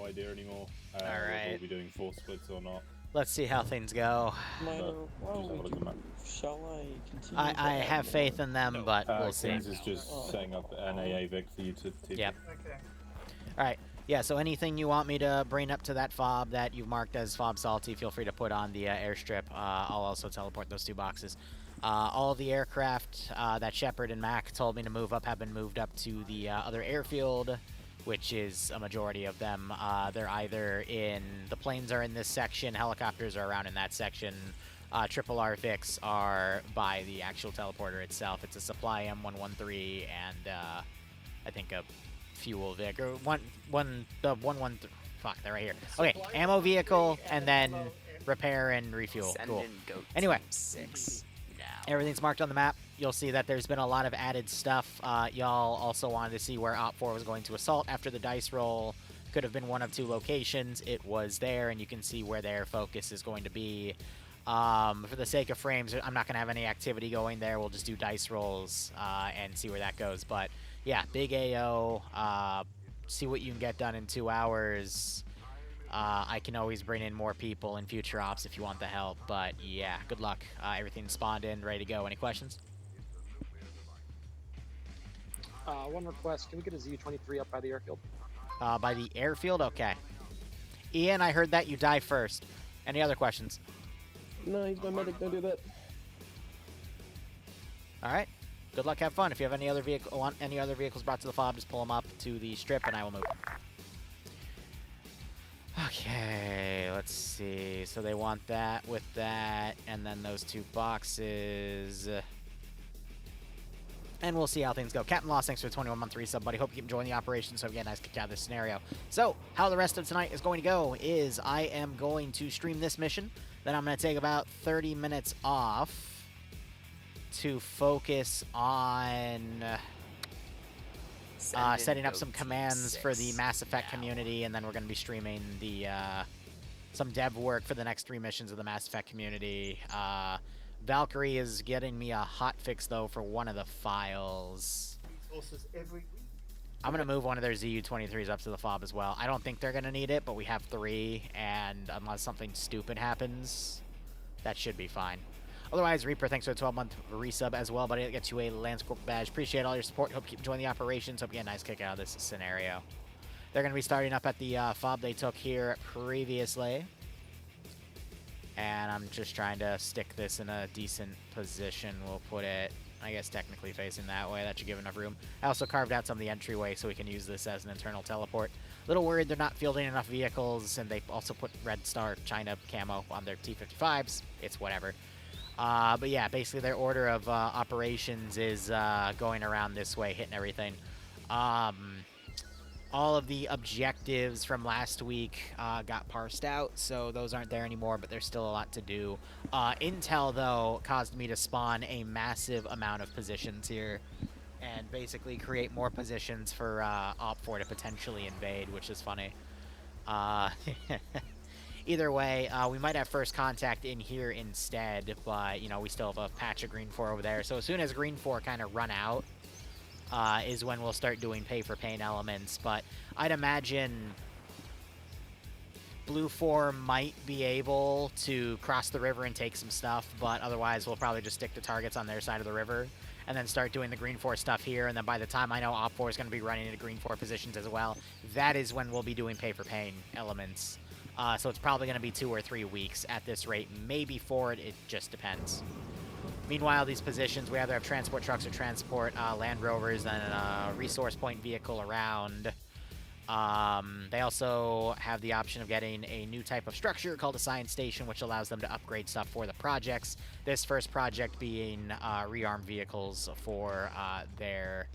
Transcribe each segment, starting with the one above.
no idea anymore. All right. Whether we'll be doing 4 splits or not. Let's see how things go. Shall I continue? I have faith in them, but we'll see. Kings is just setting up an AA Vic for you to teach. Yep. Okay. All right. Yeah, so anything you want me to bring up to that fob that you've marked as fob salty, feel free to put on the airstrip. I'll also teleport those 2 boxes. All of the aircraft that Shepard and Mac told me to move up have been moved up to the other airfield, which is a majority of them. They're either in... The planes are in this section, helicopters are around in that section. Triple R Vics are by the actual teleporter itself. It's a supply M113 and I think a fuel Vic, or the 113. Fuck, they're right here. Okay, ammo vehicle and then repair and refuel. Cool. Anyway, 6 now. Everything's marked on the map. You'll see that there's been a lot of added stuff. Y'all also wanted to see where Op 4 was going to assault after the dice roll. Could have been one of 2 locations. It was there, and you can see where their focus is going to be. For the sake of frames, I'm not going to have any activity going there. We'll just do dice rolls and see where that goes. But yeah, big AO. See what you can get done in 2 hours. I can always bring in more people in future ops if you want the help. But yeah, good luck. Everything's spawned in, ready to go. Any questions? One request. Can we get a ZU-23 up by the airfield? By the airfield? Okay. Ian, I heard that you die first. Any other questions? No, he's my medic. Don't do that. All right. Good luck. Have fun. If you have any other vehicles brought to the fob, just pull them up to the strip, and I will move. Okay. Let's see. So they want that with that, and then those 2 boxes. And we'll see how things go. Captain Lost, thanks for the 21-month resub, buddy. Hope you keep enjoying the operation so we get a nice kick out of this scenario. So, how the rest of tonight is going to go is I am going to stream this mission. Then I'm going to take about 30 minutes off to focus on setting up some commands for the Mass Effect community, and then we're going to be streaming the some dev work for the next 3 missions of the Mass Effect community. Valkyrie is getting me a hotfix, though, for one of the files. I'm going to move one of their ZU-23s up to the fob as well. I don't think they're going to need it, but we have 3, and unless something stupid happens, that should be fine. Otherwise, Reaper, thanks for the 12-month resub as well, buddy. It gets you a Lance Corp badge. Appreciate all your support. Hope you keep enjoying the operations. Hope you get a nice kick out of this scenario. They're going to be starting up at the fob they took here previously. And I'm just trying to stick this in a decent position. We'll put it, I guess, technically facing that way. That should give enough room. I also carved out some of the entryway so we can use this as an internal teleport. Little worried they're not fielding enough vehicles, and they also put Red Star China camo on their T-55s. It's whatever. But yeah, basically their order of operations is going around this way, hitting everything. All of the objectives from last week got parsed out, so those aren't there anymore, but there's still a lot to do. Intel, though, caused me to spawn a massive amount of positions here and basically create more positions for Op 4 to potentially invade, which is funny. Either way, we might have first contact in here instead, but, you know, we still have a patch of Green 4 over there. So as soon as Green 4 kind of run out, is when we'll start doing pay-for-pain elements. But I'd imagine Blue 4 might be able to cross the river and take some stuff, but otherwise we'll probably just stick to targets on their side of the river and then start doing the Green 4 stuff here. And then by the time I know Op 4 is going to be running into Green 4 positions as well, that is when we'll be doing pay-for-pain elements. So it's probably going to be 2 or 3 weeks at this rate. Maybe 4, it just depends. Meanwhile, these positions, we either have transport trucks or transport Land Rovers and a resource point vehicle around. They also have the option of getting a new type of structure called a science station, which allows them to upgrade stuff for the projects. This first project being rearmed vehicles for their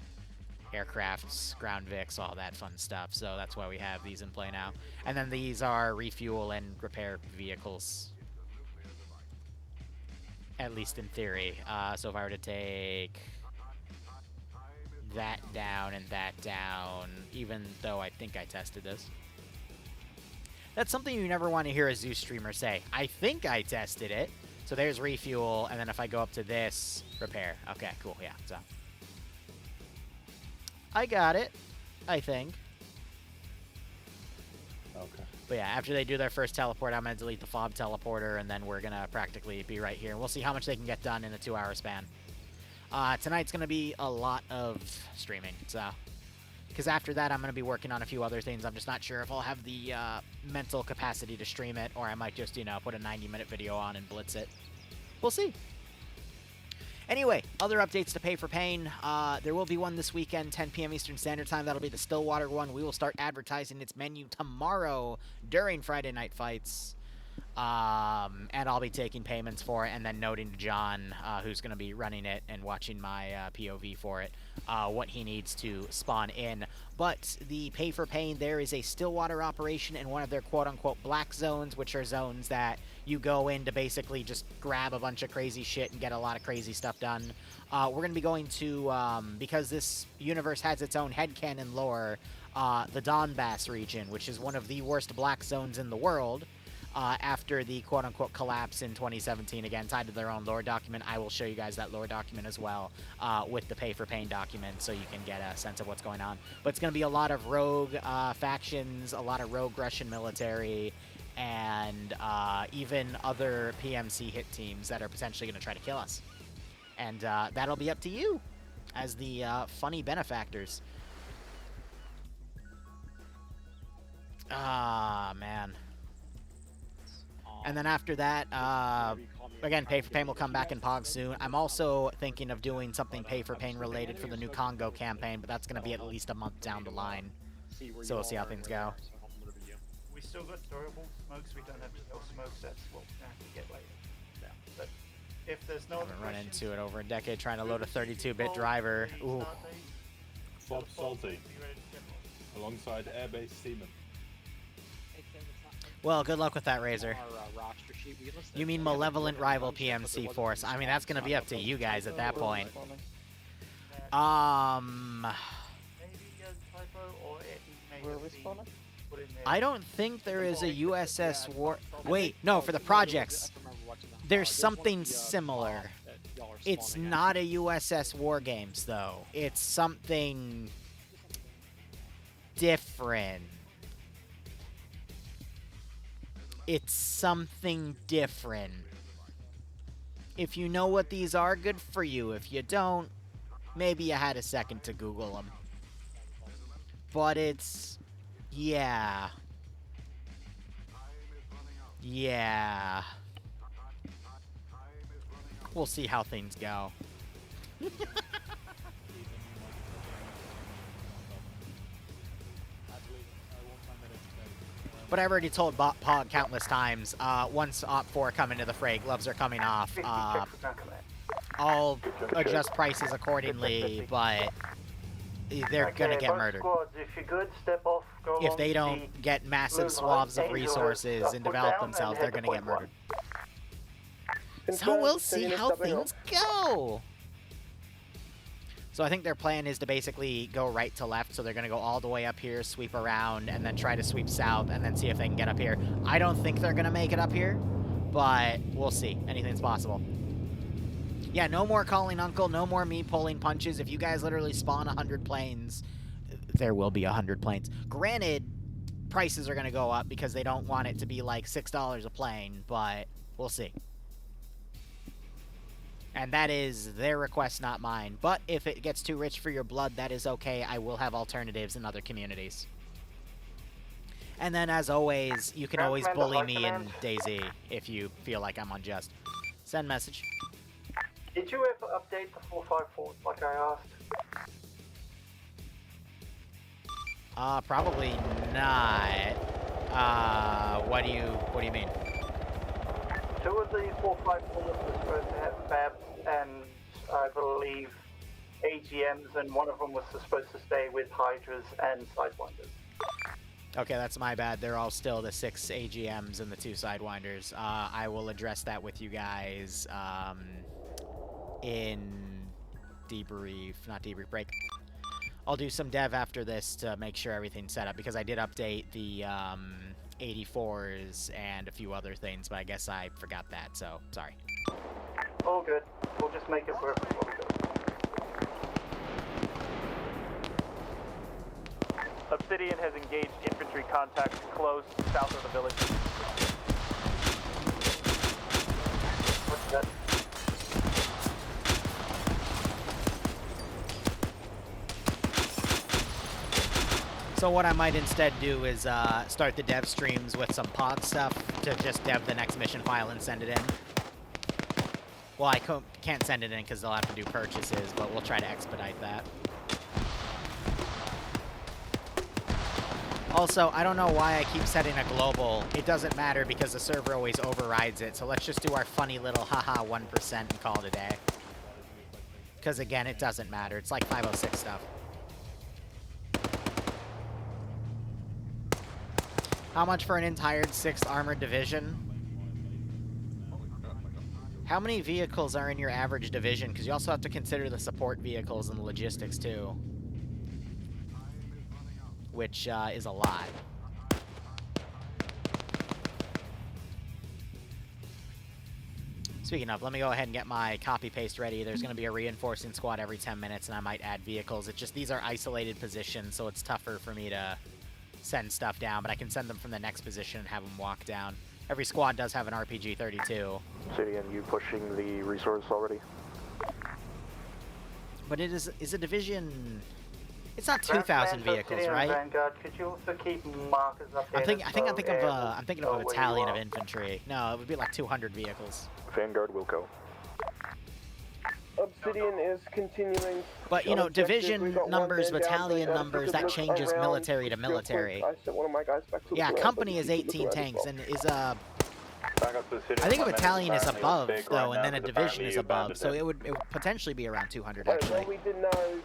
aircrafts, ground Vics, all that fun stuff. So that's why we have these in play now. And then these are refuel and repair vehicles. At least in theory. So if I were to take that down and that down, even though I think I tested this. That's something you never want to hear a Zeus streamer say. I think I tested it. So there's refuel, and then if I go up to this, repair. Okay, cool, yeah. So I got it, I think. Okay. But yeah, after they do their first teleport, I'm going to delete the fob teleporter, and then we're going to practically be right here. We'll see how much they can get done in a 2-hour span. Tonight's going to be a lot of streaming, so... Because after that, I'm going to be working on a few other things. I'm just not sure if I'll have the mental capacity to stream it, or I might just, you know, put a 90-minute video on and blitz it. We'll see. Anyway, other updates to Pay for Pain. There will be one this weekend, 10 p.m. Eastern Standard Time. That'll be the Stillwater one. We will start advertising its menu tomorrow during Friday Night Fights. And I'll be taking payments for it and then noting to John, who's going to be running it and watching my POV for it, what he needs to spawn in. But the Pay for Pain, there is a Stillwater operation in one of their quote-unquote black zones, which are zones that you go in to basically just grab a bunch of crazy shit and get a lot of crazy stuff done. We're going to be going to, because this universe has its own headcanon lore, the Donbass region, which is one of the worst black zones in the world. After the quote-unquote collapse in 2017, again, tied to their own lore document. I will show you guys that lore document as well with the Pay for Pain document so you can get a sense of what's going on. But it's going to be a lot of rogue factions, a lot of rogue Russian military, and even other PMC hit teams that are potentially going to try to kill us. And that'll be up to you as the funny benefactors. Ah, man. And then after that, again, Pay for Pain will come back in POG soon. I'm also thinking of doing something Pay for Pain related for the new Congo campaign, but that's going to be at least a month down the line. So we'll see how things go. We still got durable smokes, we don't have to kill smokes, that's what we're going to have to get later. Yeah. But if there's no other run into it over a decade trying to load a 32-bit driver. Ooh. Bob Salty, alongside Airbase Seaman. Well, good luck with that, Razor. You mean malevolent rival PMC force. I mean, that's going to be up to you guys at that point. Maybe a typo, or it may Where are have we been spawning? put in there. I don't think there is a USS War... Wait, no, for the projects. There's something similar. It's not a USS War Games, though. It's something different. It's something different. If you know what these are, good for you. If you don't, maybe you had a second to Google them. But it's... yeah. Yeah. We'll see how things go. But I've already told POG countless times, once Op 4 come into the fray, gloves are coming off. I'll adjust prices accordingly, but they're gonna get murdered. If they don't get massive swaths of resources and develop themselves, they're gonna get murdered. So we'll see how things go. So I think their plan is to basically go right to left, so they're going to go all the way up here, sweep around, and then try to sweep south, and then see if they can get up here. I don't think they're going to make it up here, but we'll see. Anything's possible. Yeah, no more calling uncle, no more me pulling punches. If you guys literally spawn 100 planes, there will be 100 planes. Granted, prices are going to go up because they don't want it to be like $6 a plane, but we'll see. And that is their request, not mine. But if it gets too rich for your blood, that is okay. I will have alternatives in other communities. And then, as always, you can always bully me in DayZ if you feel like I'm unjust. Send message. Did you ever update the 454 like I asked? Probably not. What do you mean? 2 of the 454s were supposed to have FABs and I believe AGMs, and one of them was supposed to stay with Hydras and Sidewinders. Okay, that's my bad. They're all still the 6 AGMs and the 2 Sidewinders. I will address that with you guys in debrief break. I'll do some dev after this to make sure everything's set up, because I did update the 84s and a few other things, but I guess I forgot that, so sorry. All good. We'll just make it work before we go. Obsidian has engaged infantry contacts close south of the village. What's that? So what I might instead do is start the dev streams with some POG stuff to just dev the next mission file and send it in. Well, I can't send it in because they'll have to do purchases, but we'll try to expedite that. Also, I don't know why I keep setting a global. It doesn't matter because the server always overrides it, so let's just do our funny little haha 1% and call it a day. Because again, it doesn't matter. It's like 506 stuff. How much for an entire 6th Armored Division? How many vehicles are in your average division? Because you also have to consider the support vehicles and the logistics too. Which is a lot. Speaking of, let me go ahead and get my copy-paste ready. There's going to be a reinforcing squad every 10 minutes, and I might add vehicles. It's just these are isolated positions, so it's tougher for me to send stuff down, but I can send them from the next position and have them walk down. Every squad does have an RPG-32. Obsidian, you pushing the resource already? But it is a division. It's not 2,000 vehicles, right? Vanguard, could you also keep markers I'm updated? I'm thinking of a battalion of infantry. No, it would be like 200 vehicles. Vanguard will go. Obsidian is continuing. But you know, division numbers, battalion numbers, that changes military to military. I sent one of my guys back to Yeah, company is 18 tanks and is I think a battalion is above though, and then a division is above, so it would potentially be around 200 actually. Well, we didn't know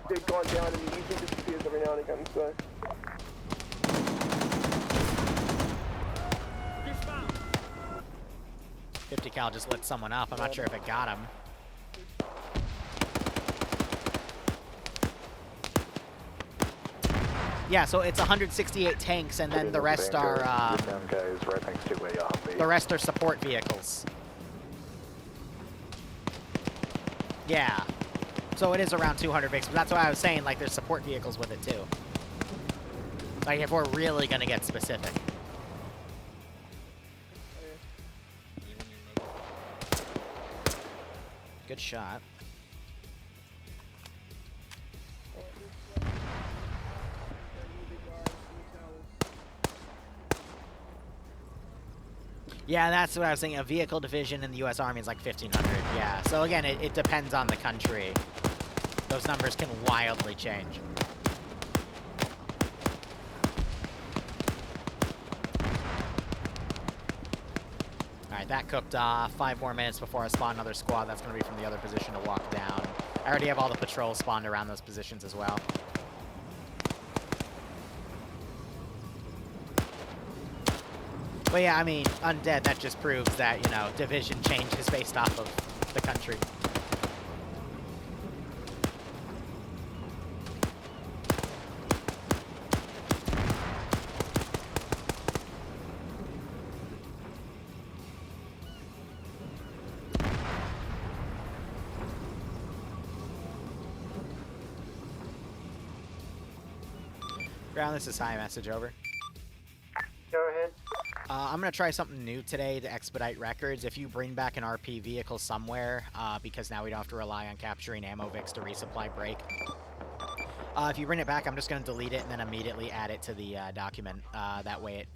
they'd gone down and he usually disappears every now and again, so. 50 cal just lit someone up. I'm not sure if it got him. Yeah, so it's 168 tanks, and then the rest are the rest are support vehicles. Yeah, so it is around 200 vehicles. But that's why I was saying like there's support vehicles with it too. Like if we're really gonna get specific. Good shot. Yeah, that's what I was thinking. A vehicle division in the U.S. Army is like 1,500. Yeah. So again, it depends on the country. Those numbers can wildly change. All right, that cooked off. 5 more minutes before I spawn another squad. That's going to be from the other position to walk down. I already have all the patrols spawned around those positions as well. But yeah, I mean, undead, that just proves that, you know, division changes based off of the country. Ground, this is high message, over. Go ahead. I'm going to try something new today to expedite records. If you bring back an RP vehicle somewhere, because now we don't have to rely on capturing ammo Vix to resupply break. If you bring it back, I'm just going to delete it and then immediately add it to the document. That way it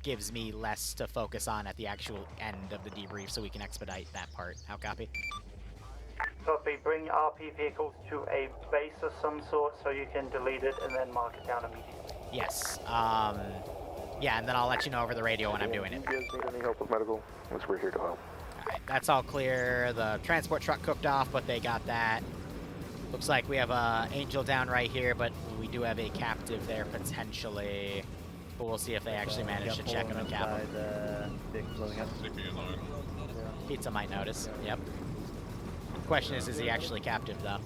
gives me less to focus on at the actual end of the debrief so we can expedite that part. How copy? Copy. Bring RP vehicles to a base of some sort so you can delete it and then mark it down immediately. Yes. Yeah, and then I'll let you know over the radio when I'm doing it. Do you guys need any help with medical? Because we're here to help. Alright, that's all clear. The transport truck cooked off, but they got that. Looks like we have a Angel down right here, but we do have a captive there potentially. But we'll see if they actually manage to check him and cap him. Pizza might notice. Yep. The question is he actually captive though?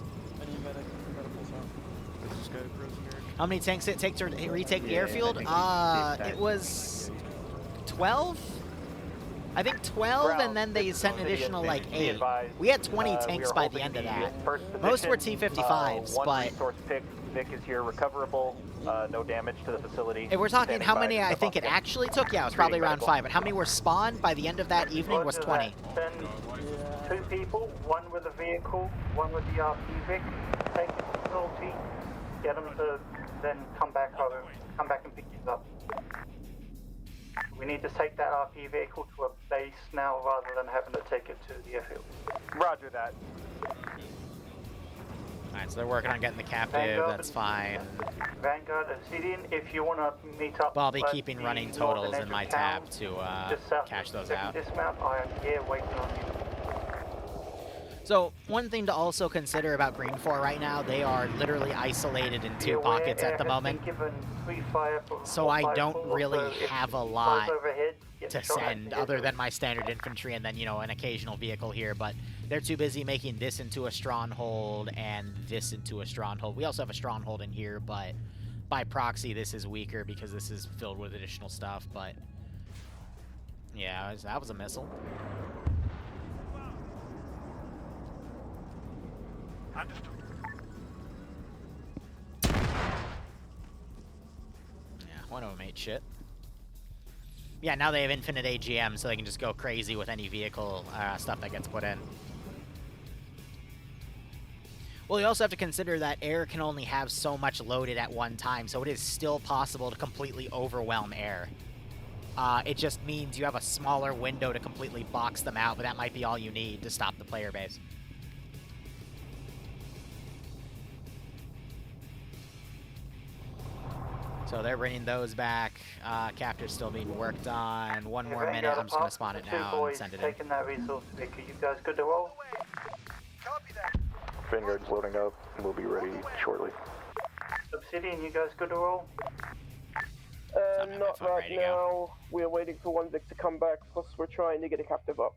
How many tanks did it take to retake the airfield? It was 12? I think 12, and then they sent an additional, like, 8. We had 20 tanks by the end of that. Most were T-55s, but Vic is here, recoverable, no damage to the facility. If we're talking Standing how by many to I step think off it again. actually took, yeah, it was probably around Medical. 5, but how many were spawned by the end of that evening was Roger 20. that. Send 2 people, one with a vehicle, one with the RP Vic, take the facility, get them to then come back and pick these up. We need to take that RP vehicle to a base now rather than having to take it to the airfield. Roger that. Alright, so they're working on getting the captive, Vanguard that's fine. Vanguard, Obsidian, if you want to meet up. But I'll be at keeping the running northern totals edge in of my town, tab to just south cash of those second out. Dismount, I am here waiting on you. So, one thing to also consider about Green 4 right now, they are literally isolated in Be 2 aware, pockets air at the has moment. been given free fire for So I 454, don't really so if have a he flies lot overhead, get to shot at send the other airfield. than my standard infantry and then, you know, an occasional vehicle here, but they're too busy making this into a stronghold and this into a stronghold. We also have a stronghold in here, but by proxy this is weaker because this is filled with additional stuff, but yeah, that was a missile. Yeah, one of them ate shit. Yeah, now they have infinite AGM, so they can just go crazy with any vehicle stuff that gets put in. Well, you also have to consider that air can only have so much loaded at one time, so it is still possible to completely overwhelm air. It just means you have a smaller window to completely box them out, but that might be all you need to stop the player base. So they're bringing those back. Capture's still being worked on. One more minute. I'm just going to spawn it now and send it in. Taking that resource pick. Are you guys good to roll? Vanguard's loading up. We'll be ready shortly. Obsidian, you guys good to roll? Not right now. We're waiting for one Vic to come back, plus we're trying to get a captive up.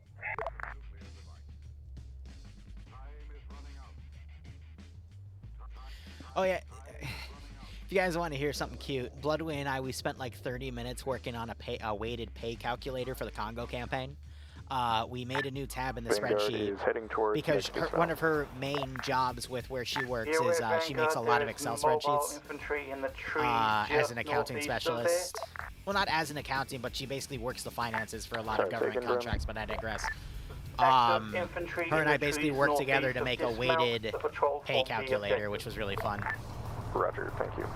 Oh, yeah. If you guys want to hear something cute, Bloodway and I, we spent like 30 minutes working on a weighted pay calculator for the Congo campaign. We made a new tab in the Vanguard spreadsheet is heading towards because next one of her main jobs with where she works Be aware, is she makes a lot of there is Excel mobile spreadsheets infantry in the tree as just an accounting northeast of specialist. Well, not as an accounting, but she basically works the finances for a lot of Sorry, government second room. contracts, but I digress. Active infantry Her in and the I basically trees worked together to northeast make of a Dismount weighted to patrol pay for the calculator, objective. which was really fun. Roger, thank you.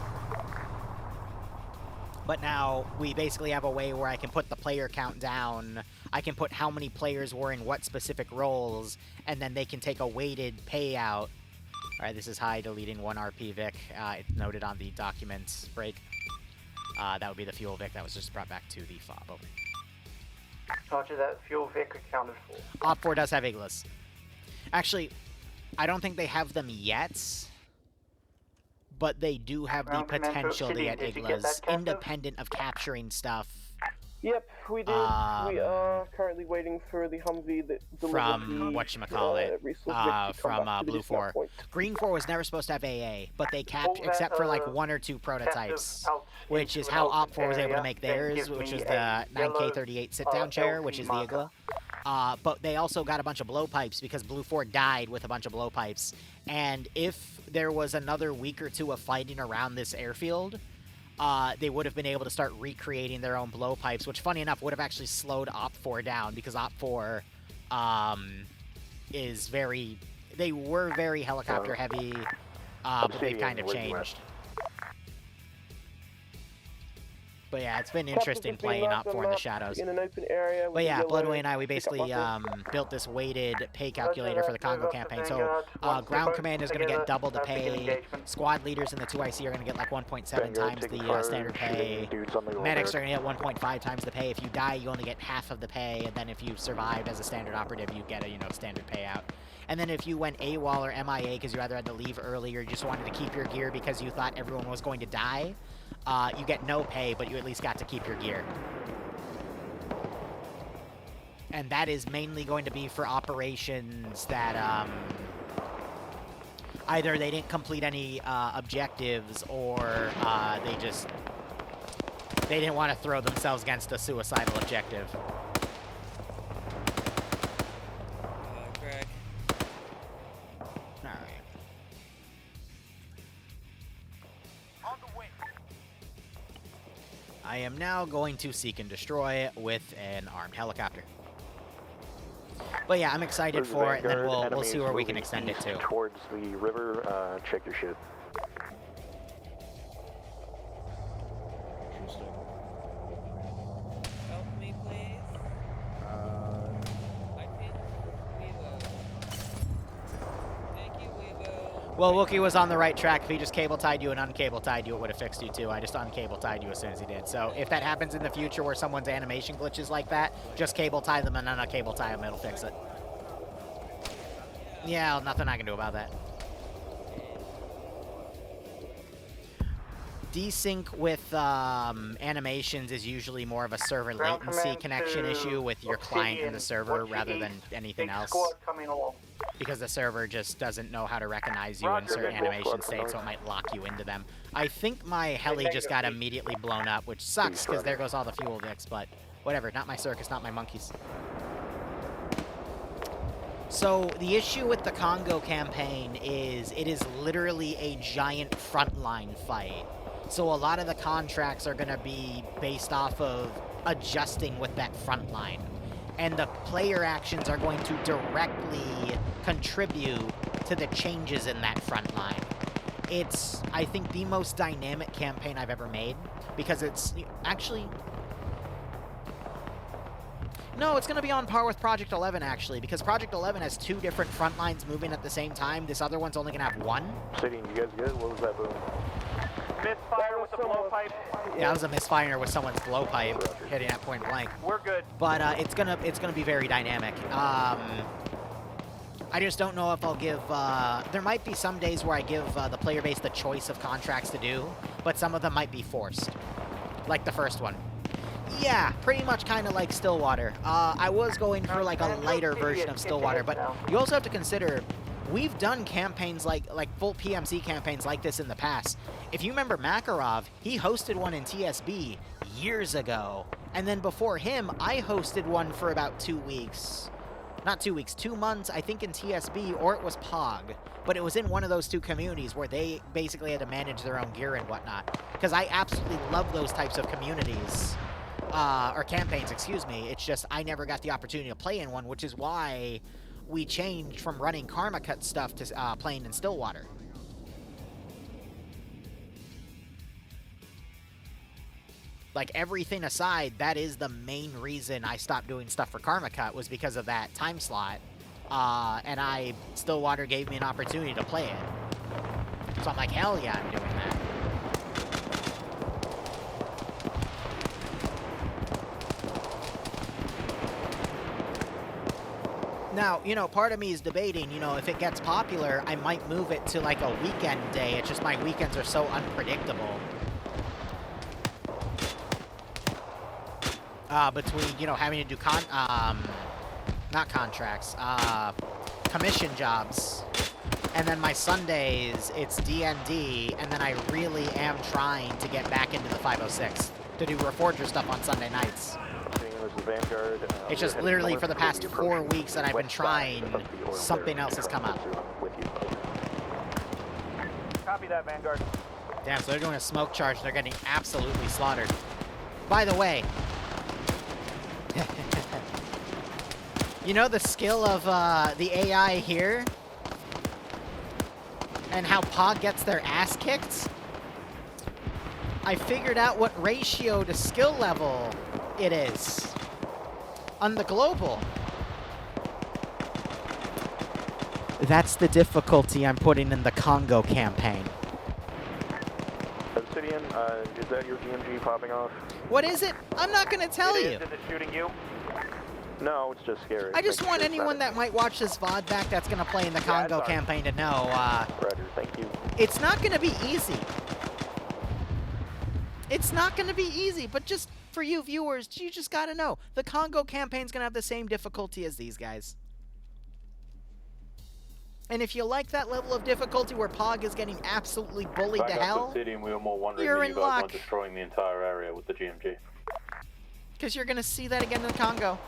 But now we basically have a way where I can put the player count down. I can put how many players were in what specific roles, and then they can take a weighted payout. All right, this is high deleting 1 RP Vic. It's noted on the documents break. That would be the fuel Vic that was just brought back to the fob. Over. Roger that. Fuel Vic accounted for. Op 4 does have Iglas. Actually, I don't think they have them yet, but they do have the Ground Commander potential to Obsidian, get did you get that Iglas, captive? independent of capturing stuff. Yep, we did. We are currently waiting for the Humvee that From whatchamacallit, from Blue 4. Point. Green 4 was never supposed to have AA, but they capped, except for like 1 or 2 prototypes, which is how Op 4 was able to make theirs, which is the 9K38 sit-down chair, which is the Igla. But they also got a bunch of blowpipes because Blue 4 died with a bunch of blowpipes. And if there was another week or 2 of fighting around this airfield, they would have been able to start recreating their own blowpipes, which, funny enough, would have actually slowed Op 4 down because Op 4 is very... They were very helicopter heavy, but they've kind of changed. But yeah, it's been interesting playing Op 4 in the shadows. In an open area with But yeah, yellow Bloodway and I, we basically built this weighted pay calculator for the Congo campaign. So ground command is going to get double the pay. Squad leaders in the 2IC are going to get like 1.7 times the standard pay. Medics are going to get 1.5 times the pay. If you die, you only get half of the pay. And then if you survived as a standard operative, you get a standard payout. And then if you went AWOL or MIA because you either had to leave early or you just wanted to keep your gear because you thought everyone was going to die, you get no pay, but you at least got to keep your gear. And that is mainly going to be for operations that either they didn't complete any objectives or they didn't want to throw themselves against a suicidal objective. now going to seek and destroy with an armed helicopter. But yeah, I'm excited for it, and then we'll see where we can extend it to. Towards the river, check your shit. Help me, please. I think we will. Thank you, we will. Well, Wookie was on the right track. If he just cable-tied you and uncable-tied you, it would have fixed you too. I just uncable-tied you as soon as he did. So if that happens in the future where someone's animation glitches like that, just cable-tie them and then uncable-tie them. It'll fix it. Yeah, nothing I can do about that. Desync with animations is usually more of a server Ground latency command connection to issue with your client and the server Obsidian, rather than anything big else. squad coming along. Because the server just doesn't know how to recognize you in Roger, certain big squad animation coming states, so it north. might lock you into them. I think my heli just got immediately blown up, which sucks because there goes all the fuel Vicks, but whatever. Not my circus, not my monkeys. So the issue with the Congo campaign is it is literally a giant frontline fight. So a lot of the contracts are going to be based off of adjusting with that front line. And the player actions are going to directly contribute to the changes in that front line. It's, I think, the most dynamic campaign I've ever made, because it's actually... No, it's going to be on par with Project 11, actually, because Project 11 has 2 different front lines moving at the same time. This other one's only going to have 1. Obsidian, you guys good? What was that boom? Misfire with the blowpipe. Yeah, that was a misfire with someone's blowpipe hitting at point blank. We're good. But it's gonna be very dynamic. I just don't know if I'll give. There might be some days where I give the player base the choice of contracts to do, but some of them might be forced, like the first one. Yeah, pretty much kind of like Stillwater. I was going for like a lighter version of Stillwater, but you also have to consider we've done campaigns like full PMC campaigns like this in the past. If you remember Makarov, he hosted one in TSB years ago. And then before him, I hosted one for about 2 weeks. Not 2 weeks, 2 months, I think in TSB, or it was POG. But it was in one of those 2 communities where they basically had to manage their own gear and whatnot. Because I absolutely love those types of communities. Or campaigns, excuse me. It's just I never got the opportunity to play in one, which is why we changed from running Karma Cut stuff to playing in Stillwater. Like, everything aside, that is the main reason I stopped doing stuff for Karma Cut, was because of that time slot. And Stillwater gave me an opportunity to play it. So I'm like, hell yeah, I'm doing that. Now, you know, part of me is debating, you know, if it gets popular, I might move it to like a weekend day. It's just my weekends are so unpredictable. Between, you know, having to do not contracts, commission jobs. And then my Sundays, it's D&D, and then I really am trying to get back into the 506 to do Reforger stuff on Sunday nights. Vanguard, it's just literally for the past 4 weeks that I've been trying, something else has come up. Copy that, Vanguard. Damn, so they're doing a smoke charge, they're getting absolutely slaughtered. By the way, you know the skill of the AI here? And how POG gets their ass kicked? I figured out what ratio to skill level it is on the global. That's the difficulty I'm putting in the Congo campaign. Obsidian, is that your DMG popping off? What is it? I'm not going to tell you. Is it shooting you? No, it's just scary. I just want anyone that might watch this VOD back that's going to play in the Congo campaign to know. Roger, thank you. It's not going to be easy. It's not going to be easy, but just for you viewers, you just got to know. The Congo campaign's going to have the same difficulty as these guys. And if you like that level of difficulty where POG is getting absolutely bullied to hell, Obsidian, we were more wondering you're that in you guys luck. weren't destroying the entire area with the GMG. Because you're going to see that again in the Congo.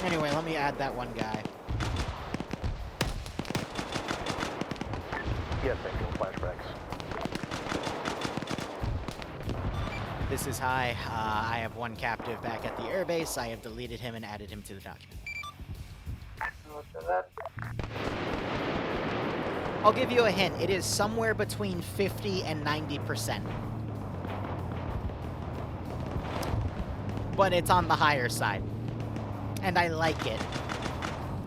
Anyway, let me add that one guy. Yes, thank you. Flashbacks. This is high. I have one captive back at the airbase. I have deleted him and added him to the document. After that, I'll give you a hint. It is somewhere between 50 and 90%. But it's on the higher side. And I like it.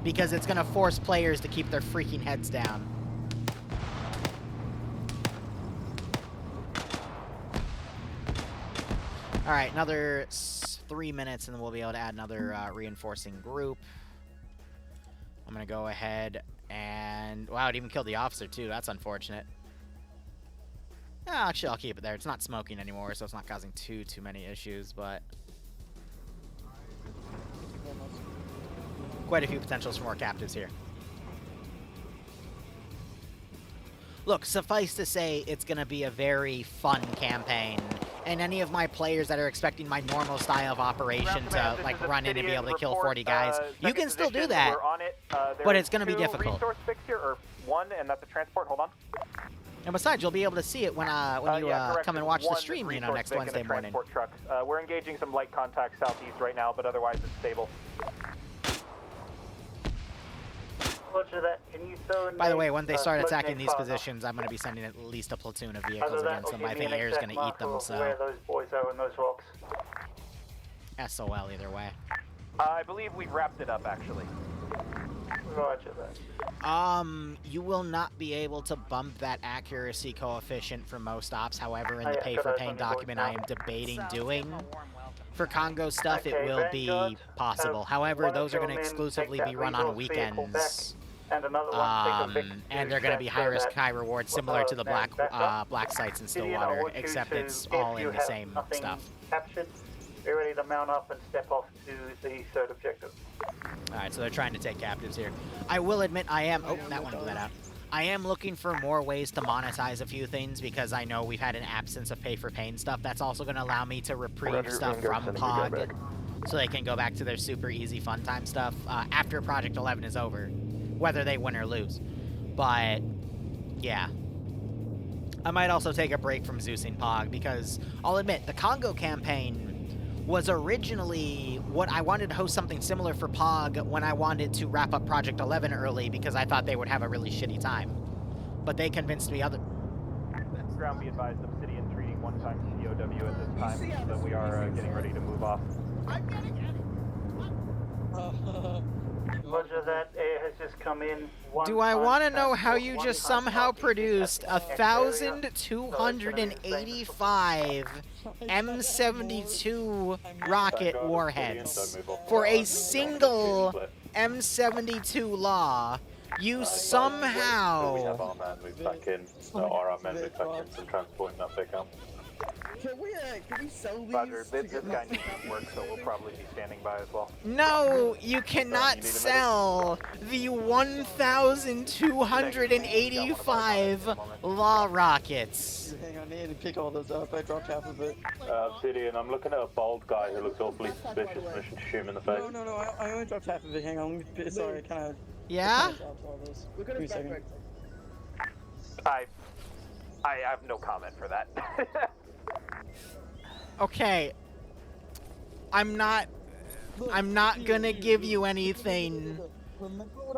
Because it's going to force players to keep their freaking heads down. Alright, another 3 minutes and then we'll be able to add another reinforcing group. I'm going to go ahead and... Wow, it even killed the officer too. That's unfortunate. Actually, I'll keep it there. It's not smoking anymore, so it's not causing too many issues, but... Quite a few potentials for more captives here. Look, suffice to say, it's going to be a very fun campaign. And any of my players that are expecting my normal style of operation to like run in and be able to kill 40 guys, you can still do that, but it's going to be difficult. Resource fix here, or one, and that's a transport. Hold on. And besides, you'll be able to see it when you come and watch the stream, you know, next Wednesday morning. Truck. We're engaging some light contact southeast right now, but otherwise it's stable. Roger that. Can you throw in By the way, when they start float attacking net these fire? positions, I'm going to be sending at least a platoon of vehicles Other than against that, them. I give me think an air's exact going to eat them, marker of so where those boys are in those rocks. SOL either way. I believe we've wrapped it up, actually. Roger that. You will not be able to bump that accuracy coefficient for most ops. However, in the yeah, pay good for eyes pain on your boys document now. I am debating doing for Congo stuff, it Okay, will be Vanguard, possible. have However, one of those are your going to men exclusively take be that run on resource vehicle weekends. And another one take a And they're going to be high risk, high reward, similar to the black sites in Gideon, I Stillwater, want you except to, it's if all you in the have same nothing stuff. Captured, be ready to mount up and step off to the third objective. Alright, so they're trying to take captives here. I will admit I am... Oh, that one bled out. I am looking for more ways to monetize a few things because I know we've had an absence of pay-for-pain stuff. That's also going to allow me to reprieve stuff from POG so they can go back to their super easy fun time stuff after Project 11 is over, whether they win or lose. But, yeah. I might also take a break from Zeusing POG because, I'll admit, the Congo campaign was originally what I wanted to host something similar for POG when I wanted to wrap up Project 11 early because I thought they would have a really shitty time. But they convinced me other... Ground be advised, Obsidian treating one-time POW at this time, so we are getting ready to move off. Roger that, air has just come in. Do I want to know how you just somehow produced 1,285 M72 rocket warheads for a single M72 law? You somehow... We have our man move back in, or our men move back in from transporting that pickup. Can we sell these? Roger, this guy needs to work, so we'll probably be standing by as well. No, you cannot sell the 1,285 law rockets. Hang on, I need to pick all those up. I dropped half of it. Obsidian, I'm looking at a bald guy who looks awfully suspicious. Mission to shoot him in the face. No, I only dropped half of it. Hang on, let me, sorry, I kind of... Yeah? We're gonna backpack. I have no comment for that. Okay. I'm not gonna give you anything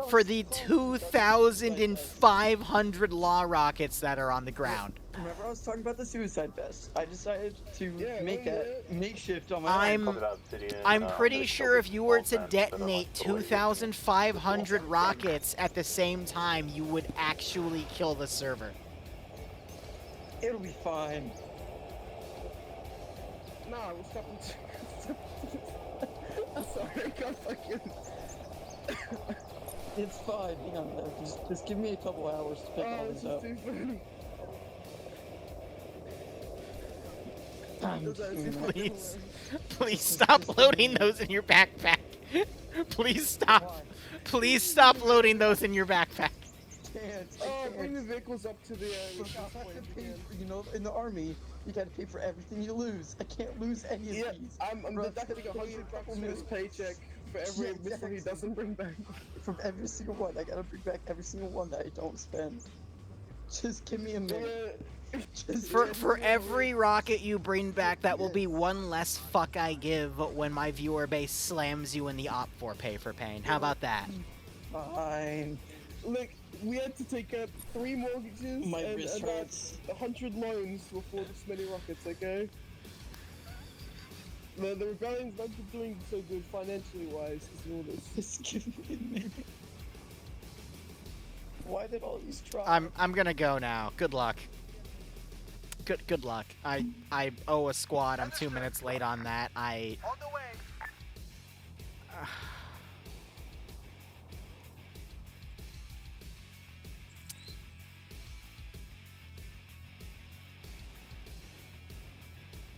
for the 2,500 law rockets that are on the ground. Remember I was talking about the suicide vest? I decided to make a makeshift on my own. I'm pretty sure if you were to detonate 2,500 rockets at the same time, you would actually kill the server. It'll be fine. Nah, we'll stop. I'm sorry, I got fucking... It's fine. Hang on, just give me a couple hours to pick all this up. Too funny. Please stop loading those in your backpack. Please stop. Please stop loading those in your backpack. Bring the vehicles up to the you know, in the army, you gotta pay for everything you lose. I can't lose any of these. I'm deducting $100 from his paycheck for every missile he doesn't bring back. From every single one, I gotta bring back every single one that I don't spend. Just give me a minute. Just For every rocket you bring back, that will be one less fuck I give when my viewer base slams you in the op for pay for pain. How about that? Fine. Look, we had to take up 3 mortgages My and wrist about hurts. 100 loans before this many rockets, okay? The rebellion's not doing so good financially wise because of all this. Just give me a minute. Why did all these try? I'm gonna go now. Good luck. Good luck. I owe a squad. I'm 2 minutes late on that.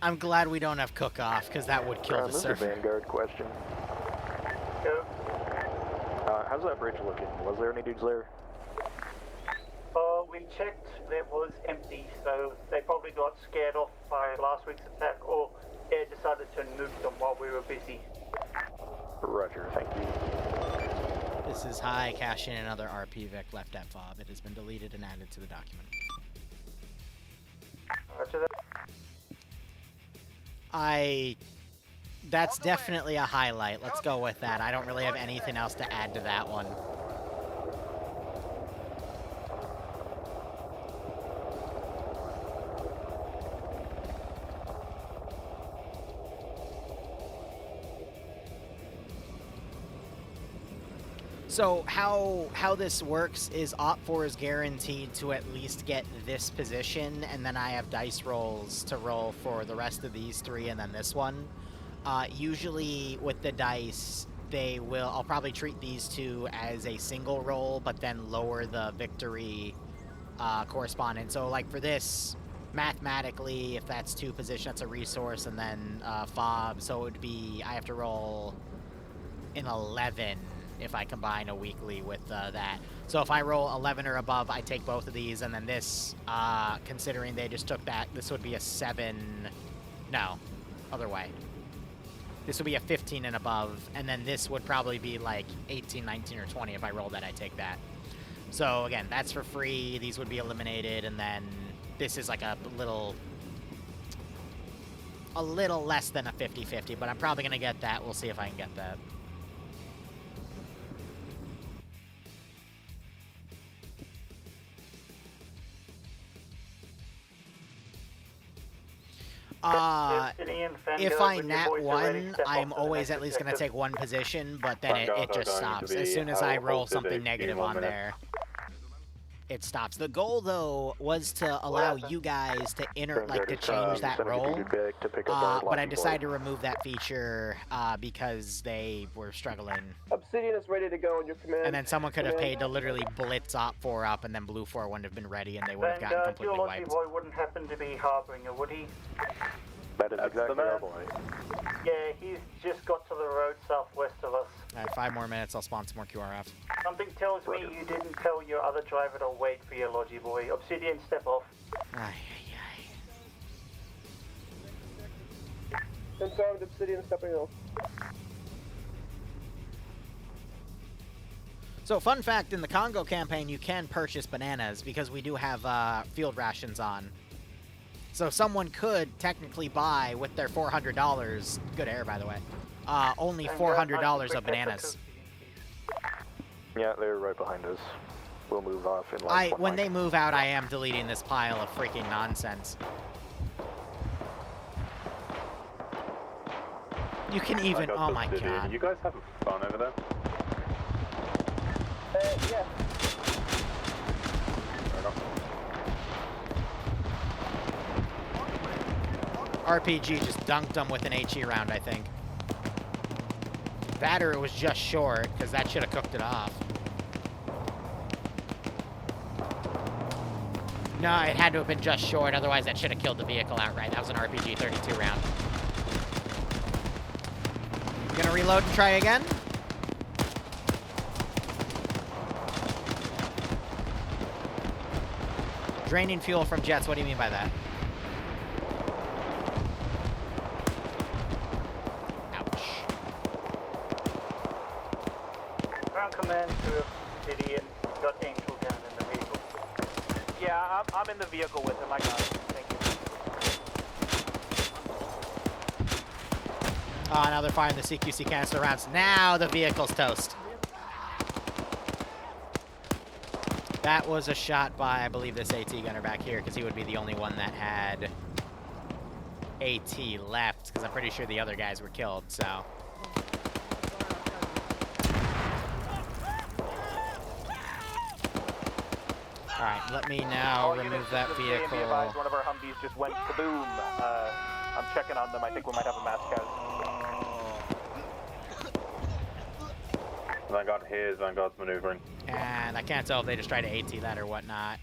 I'm glad we don't have cook-off, because that would kill the This is a server. Vanguard question. Go. How's that bridge looking? Was there any dudes there? We checked, it was empty, so they probably got scared off by last week's attack, or they decided to nuke them while we were busy. Roger, thank you. This is high. Cash in another RPVIC left at FOB. It has been deleted and added to the document. Roger that. That's definitely a highlight. Let's go with that. I don't really have anything else to add to that one. So how this works is Op4 is guaranteed to at least get this position, and then I have dice rolls to roll for the rest of these 3 and then this one. Usually with the dice, I'll probably treat these 2 as a single roll, but then lower the victory correspondence. So like for this, mathematically, if that's 2 positions, that's a resource, and then FOB, so it would be, I have to roll an 11 if I combine a weekly with that. So if I roll 11 or above, I take both of these, and then this, considering they just took that, this would be a 7, no, other way. This would be a 15 and above, and then this would probably be like 18, 19, or 20. If I roll that, I take that. So again, that's for free. These would be eliminated, and then this is like a little less than a 50-50, but I'm probably gonna get that. We'll see if I can get that. If I nat 1, I'm always at least going to take 1 position, but then it just stops. As soon as I roll something negative on there, it stops. The goal, though, was to allow you guys to to change that roll, but I decided to remove that feature because they were struggling. Obsidian is ready to go on your command. And then someone could have paid to literally blitz Op4 up, and then Blue 4 wouldn't have been ready, and they would have gotten completely Geology wiped. Boy wouldn't happen to be harboring her, would he? That is exactly our boy. Yeah, he's just got to the road southwest of us. Alright, 5 more minutes, I'll spawn some more QRF. Something tells me you didn't tell your other driver to wait for your Logi Boy. Obsidian, step off. Ay, Confirmed, Obsidian stepping off. So, fun fact, in the Congo campaign, you can purchase bananas because we do have field rations on. So someone could technically buy with their $400, good air by the way, only $400 of bananas. Yeah, they're right behind us. We'll move off in like When they move out, I am deleting this pile of freaking nonsense. You can even, oh my god. You guys having fun over there? Yeah. Fair enough. RPG just dunked them with an HE round, I think. That or it was just short, because that should have cooked it off. No, it had to have been just short, otherwise that should have killed the vehicle outright. That was an RPG 32 round. Gonna reload and try again? Draining fuel from jets, what do you mean by that? Ground command to Obsidian, got Angel down in the vehicle. Yeah, I'm in the vehicle with him. I got it. Thank you. Now they're firing the CQC canister rounds. Now the vehicle's toast. That was a shot by, I believe, this AT gunner back here, because he would be the only one that had AT left, because I'm pretty sure the other guys were killed, so. Alright, let me now remove that vehicle. One of our Humvees just went kaboom. I'm checking on them. I think we might have a mass casualty. Vanguard's maneuvering. And I can't tell if they just tried to AT that or whatnot.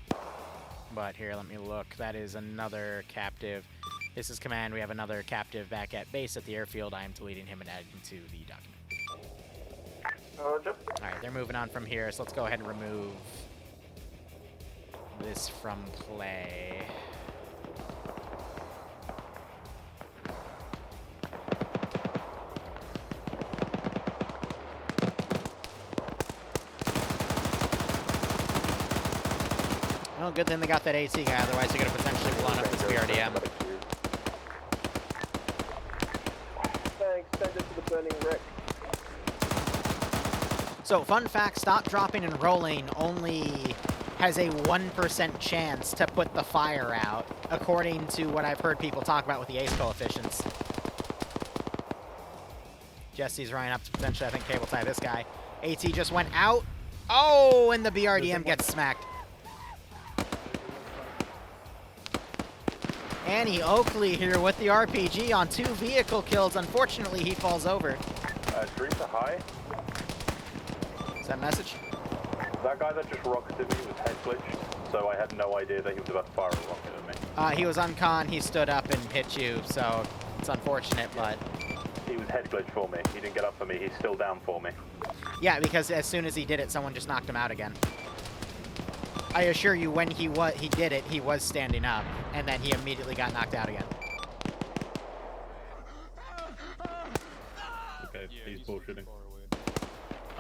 But here, let me look. That is another captive. This is command. We have another captive back at base at the airfield. I am deleting him and adding him to the document. Alright, they're moving on from here, so let's go ahead and remove this from play. Well, good thing they got that AT guy, otherwise they could have potentially blown up this BRDM. Thanks, send it to the burning wreck. So, fun fact, stop, dropping, and rolling only has a 1% chance to put the fire out, according to what I've heard people talk about with the ace coefficients. Jesse's running up to potentially, I think, cable tie this guy. AT just went out. Oh, and the BRDM gets smacked. Annie Oakley here with the RPG on 2 vehicle kills. Unfortunately, he falls over. Dreams are high. Is that a message? That guy that just rocketed me was head glitched, so I had no idea that he was about to fire a rocket at me. He was on con, he stood up and hit you, so it's unfortunate, but... He was head glitched for me. He didn't get up for me. He's still down for me. Yeah, because as soon as he did it, someone just knocked him out again. I assure you, when he did it, he was standing up, and then he immediately got knocked out again. Okay, he's bullshitting.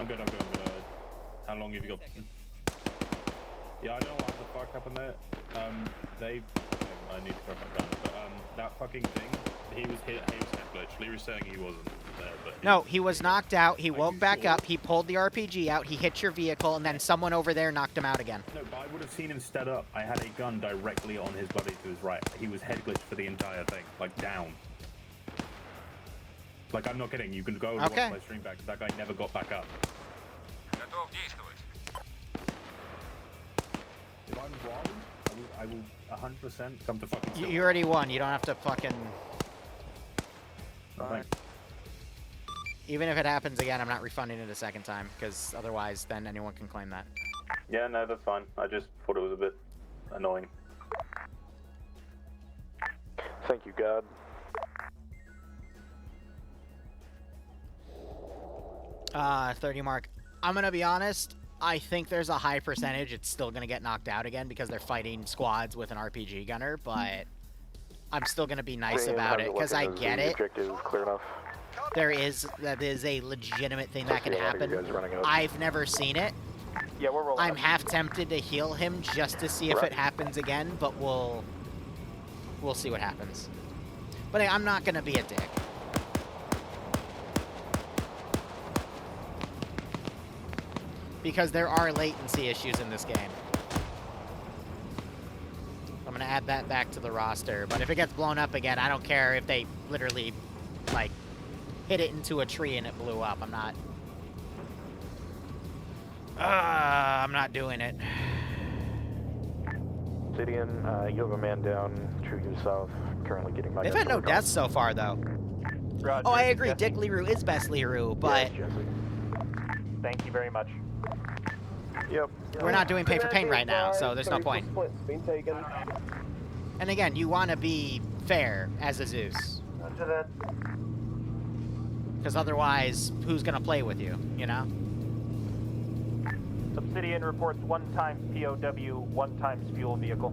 I'm good. How long have you got? Yeah, I don't know what the fuck happened there. I need to correct my gun, but that fucking thing, he was head glitched. Liru's saying he wasn't there, but... No, he was knocked out, he woke back up, he pulled the RPG out, he hit your vehicle, and then someone over there knocked him out again. No, but I would have seen him stead up. I had a gun directly on his body to his right. He was head glitched for the entire thing, like down. Like, I'm not kidding, you can go and watch my stream back, that guy never got back up. If I'm wrong, I will 100% come to fucking... You already won, you don't have to fucking... Even if it happens again, I'm not refunding it a second time, because otherwise then anyone can claim that. Yeah, no, that's fine. I just thought it was a bit annoying. Thank you, God. Uh, 30 mark. I'm gonna be honest, I think there's a high percentage it's still gonna get knocked out again because they're fighting squads with an RPG gunner, but I'm still gonna be nice about it, because I get it. Clear enough. That is a legitimate thing that can happen. I've never seen it. Yeah, we're rolling. I'm half tempted to heal him just to see if it happens again, but we'll see what happens. But hey, I'm not gonna be a dick. Because there are latency issues in this game. I'm gonna add that back to the roster, but if it gets blown up again, I don't care if they literally, like, hit it into a tree and it blew up. I'm not doing it. Obsidian, you have a man down, true to south, currently getting my... They've had no deaths so far, though. Roger. Oh, I agree, Dick Liru is best Liru, but... Yes, Thank you very much. Yep. We're not doing pay for pain right now, so there's no point. Been taken. And again, you want to be fair as a Zeus. Roger that. Because otherwise, who's going to play with you, you know? Obsidian reports 1 times POW, 1 times fuel vehicle.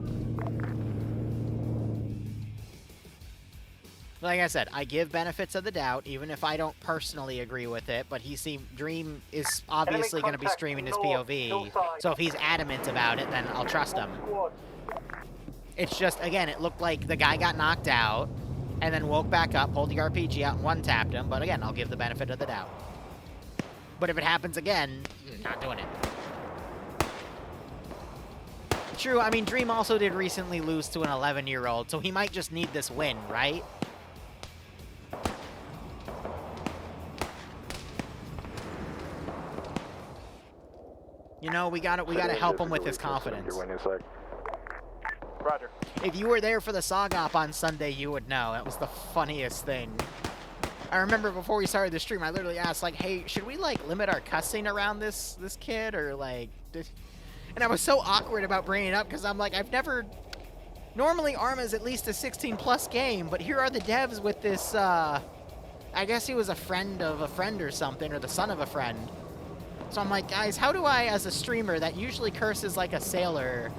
Like I said, I give benefits of the doubt, even if I don't personally agree with it, but Dream is obviously going to be streaming his POV, so if he's adamant about it, then I'll trust him. It's just, again, it looked like the guy got knocked out and then woke back up, pulled the RPG out, and one-tapped him. But again, I'll give the benefit of the doubt. But if it happens again, not doing it. True, I mean, Dream also did recently lose to an 11-year-old, so he might just need this win, right? You know, we gotta help him with his confidence. Roger. If you were there for the SOG-op on Sunday, you would know. That was the funniest thing. I remember before we started the stream, I literally asked, like, hey, should we, like, limit our cussing around this kid, or, like... And I was so awkward about bringing it up, because I'm like, I've never... Normally, Arma's at least a 16-plus game, but here are the devs with this, I guess he was a friend of a friend or something, or the son of a friend. So I'm like, guys, how do I, as a streamer that usually curses like a sailor,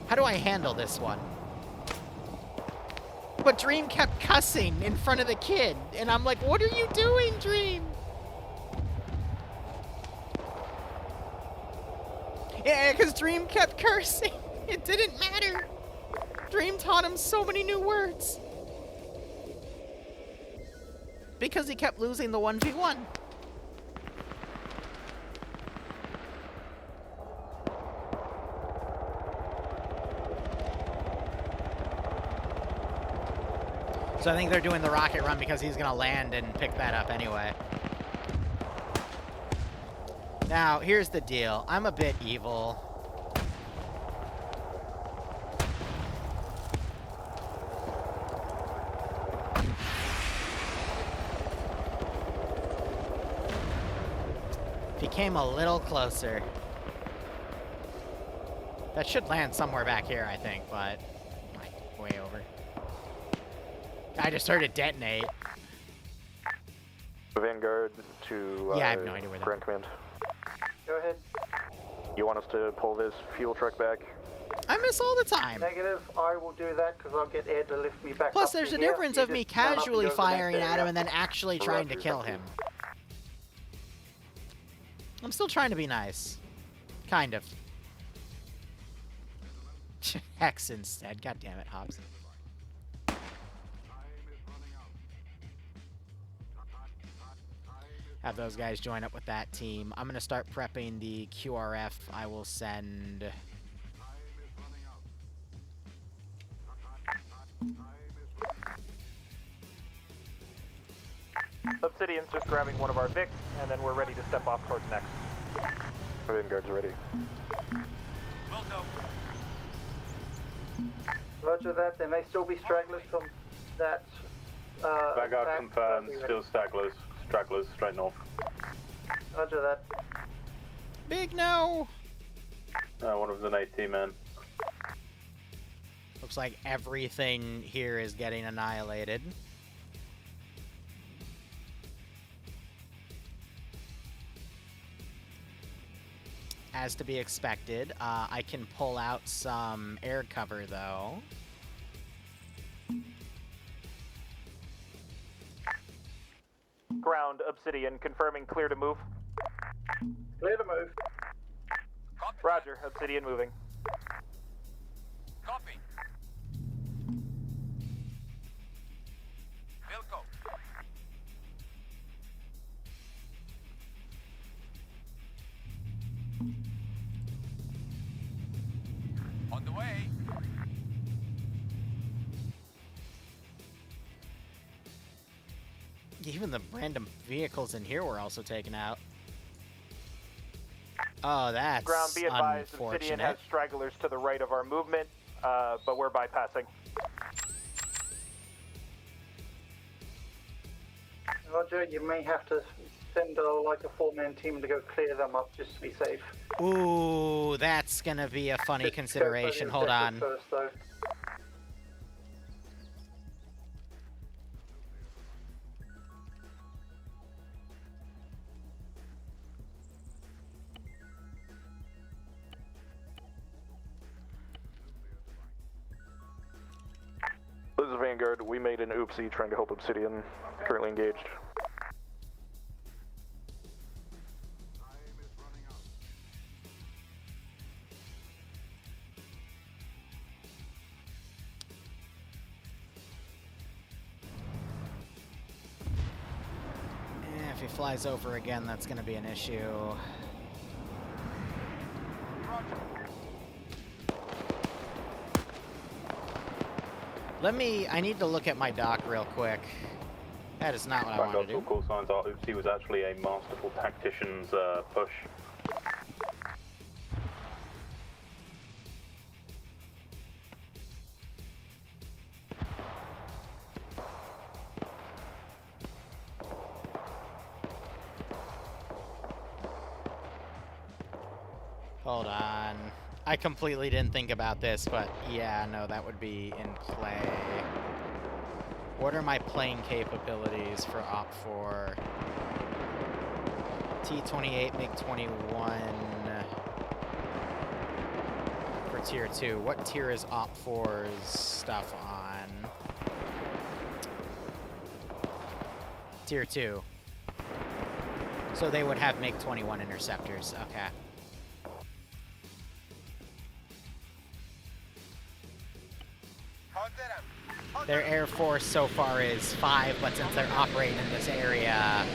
how do I handle this one? But Dream kept cussing in front of the kid, and I'm like, what are you doing, Dream? Yeah, because Dream kept cursing. It didn't matter. Dream taught him so many new words. Because he kept losing the 1v1. So I think they're doing the rocket run because he's going to land and pick that up anyway. Now, here's the deal. I'm a bit evil. If he came a little closer. That should land somewhere back here, I think, but like, way over. I just heard it detonate. Vanguard to yeah, I have no idea where Grand Command. Go ahead. You want us to pull this fuel truck back? I miss all the time. Negative. I will do that because I'll get Ed to lift me back Plus, up there's to a here. difference You of me just run up and casually go to the next firing at area. him and then actually trying to kill him. I'm still trying to be nice. Kind of. Hex instead. God damn it, Hobbs. Have those guys join up with that team. I'm going to start prepping the QRF. I will send... Obsidian's just grabbing one of our Vics, and then we're ready to step off towards next. Vanguard's ready. Roger that. There may still be stragglers from that. Vanguard attack. confirmed, Be ready. still stragglers, straight north. Roger that. Big no! One of them's an AT man. Looks like everything here is getting annihilated. As to be expected, I can pull out some air cover, though. Ground, Obsidian, confirming clear to move. Clear to move. Roger, Obsidian moving. Copy. Wilco. On the way. Even the random vehicles in here were also taken out. Oh, that's Ground, be advised, unfortunate. Obsidian has stragglers to the right of our movement, but we're bypassing. Roger, you may have to send like a four-man team to go clear them up just to be safe. Ooh, that's gonna be a funny Just consideration. go for the Hold objective on. First, though. This is Vanguard. We made an oopsie trying to help Obsidian. Currently engaged. he flies over again, that's going to be an issue. I need to look at my dock real quick. That is not what I want to do. Call signs are Oopsie was actually a masterful tactician's push. Hold on. I completely didn't think about this, but yeah, no, that would be in play. What are my plane capabilities for Op4? T-28, MiG-21 for Tier 2. What tier is Op4's stuff on? Tier 2. So they would have MiG-21 interceptors, okay. Their Air Force so far is 5, but since they're operating in this area...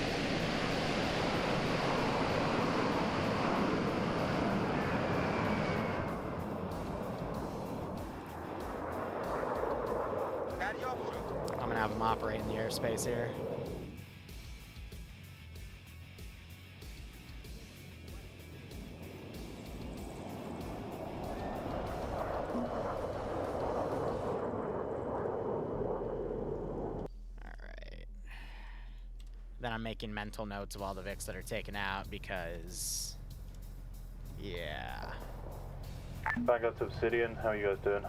I'm gonna have them operate in the airspace here. Then I'm making mental notes of all the Vics that are taken out because, yeah. Back up to Obsidian, how are you guys doing?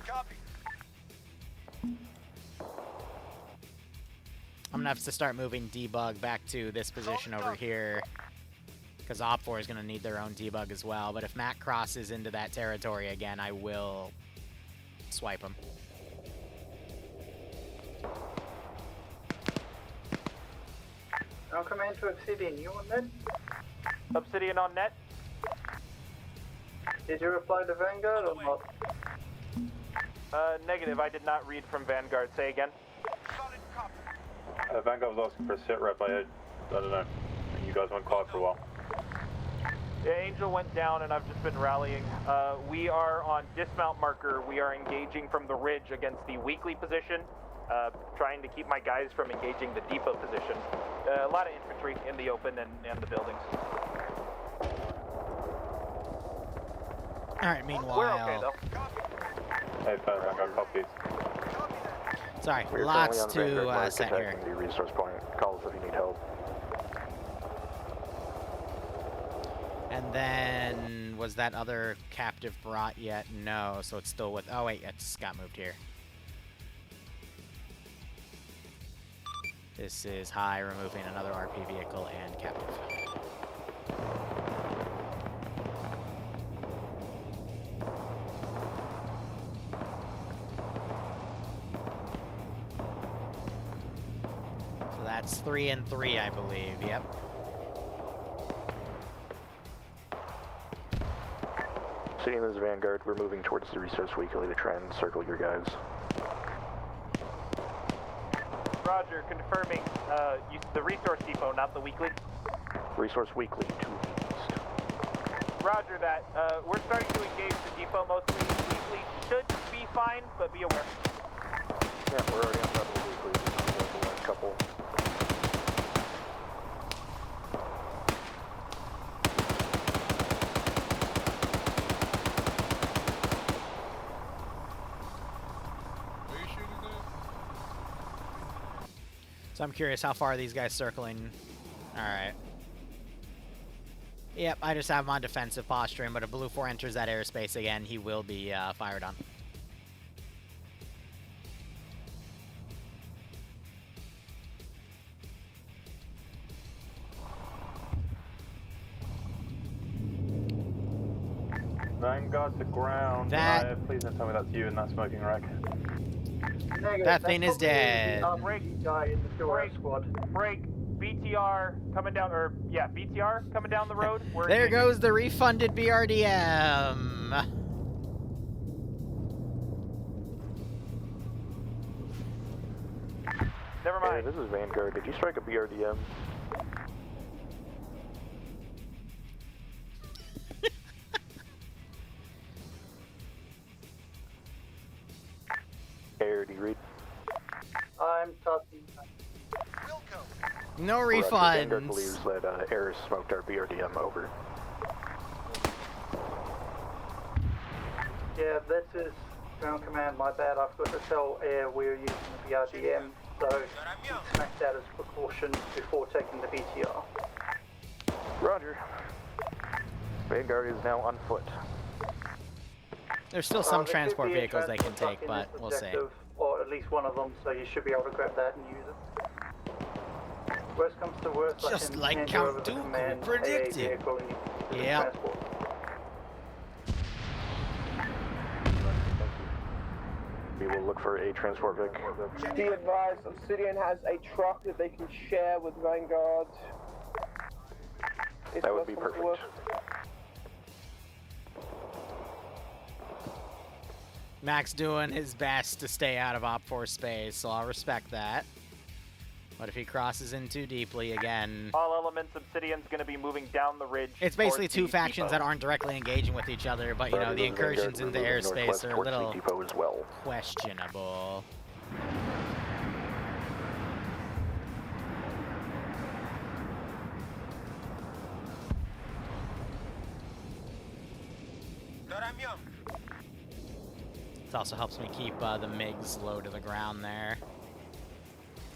Copy. I'm gonna have to start moving debug back to this position over here. Because Op4 is going to need their own debug as well. But if Matt crosses into that territory again, I will swipe him. I'll come into Obsidian. You on net? Obsidian on net? Did you reply to Vanguard or not? Negative. I did not read from Vanguard. Say again. Solid copy. Vanguard was asking for a sit rep. I don't know. You guys went quiet for a while. Yeah, Angel went down and I've just been rallying. We are on dismount marker. We are engaging from the ridge against the weekly position, trying to keep my guys from engaging the depot position. A lot of infantry in the open and the buildings. Alright, meanwhile... We're okay though. Hey, Vanguard, copies. Sorry, We're lots currently on Vanguard to set here. protecting the resource point. Call us if you need help. And then, was that other captive brought yet? No, so it's still with... Oh, wait, it just got moved here. This is high, removing another RP vehicle and captive. So that's 3 and 3, I believe. Yep. Seeing this Vanguard, we're moving towards the Resource Weekly to try and circle your guys. Roger, confirming. The resource depot, not the weekly. Resource Weekly to the east. Roger that. We're starting to engage the depot mostly. Weekly should be fine, but be aware. Yeah, we're already on top of the Weekly. The last couple. So I'm curious, how far are these guys circling? Alright. Yep, I just have him on defensive posturing, but if Blue 4 enters that airspace again, he will be fired on. Vanguard to ground. That... Please don't tell me that's you in that smoking wreck. Negative, that thing is dead. Break guy in the Break squad. Break. BTR coming down, or yeah, BTR coming down the road. There goes the refunded BRDM. Never Hey, mind. this is Vanguard. Did you strike a BRDM? Air, do you read? I'm talking. No Roger, Vanguard refunds. believes that Air smoked our BRDM over. Yeah, this is ground command. My bad. I forgot to tell Air we're using the BRDM, so we smacked that as precaution before taking the BTR. Roger. Vanguard is now on foot. There's still some There could transport be a vehicles they can transport take, truck in but this we'll see. objective, or at least one of them, so you should be able to grab that and use it. Worst comes to worst, Just I can like hand you Count over the Dooku command predicted. AA vehicle and you can use it as Yep. transport. We will look for a transport Vic. Be advised, Obsidian has a truck that they can share with Vanguard. If That would worst be comes to perfect. worst. Max doing his best to stay out of Op 4 space, so I'll respect that. But if he crosses in too deeply again... All elements, Obsidian's going to be moving down the ridge. It's basically towards two the factions depot. that aren't directly engaging with each other, but, you know, Roger, the this is Vanguard. incursions We're into moving airspace northwest are a towards the little depot as well. questionable. It also helps me keep the MiGs low to the ground there.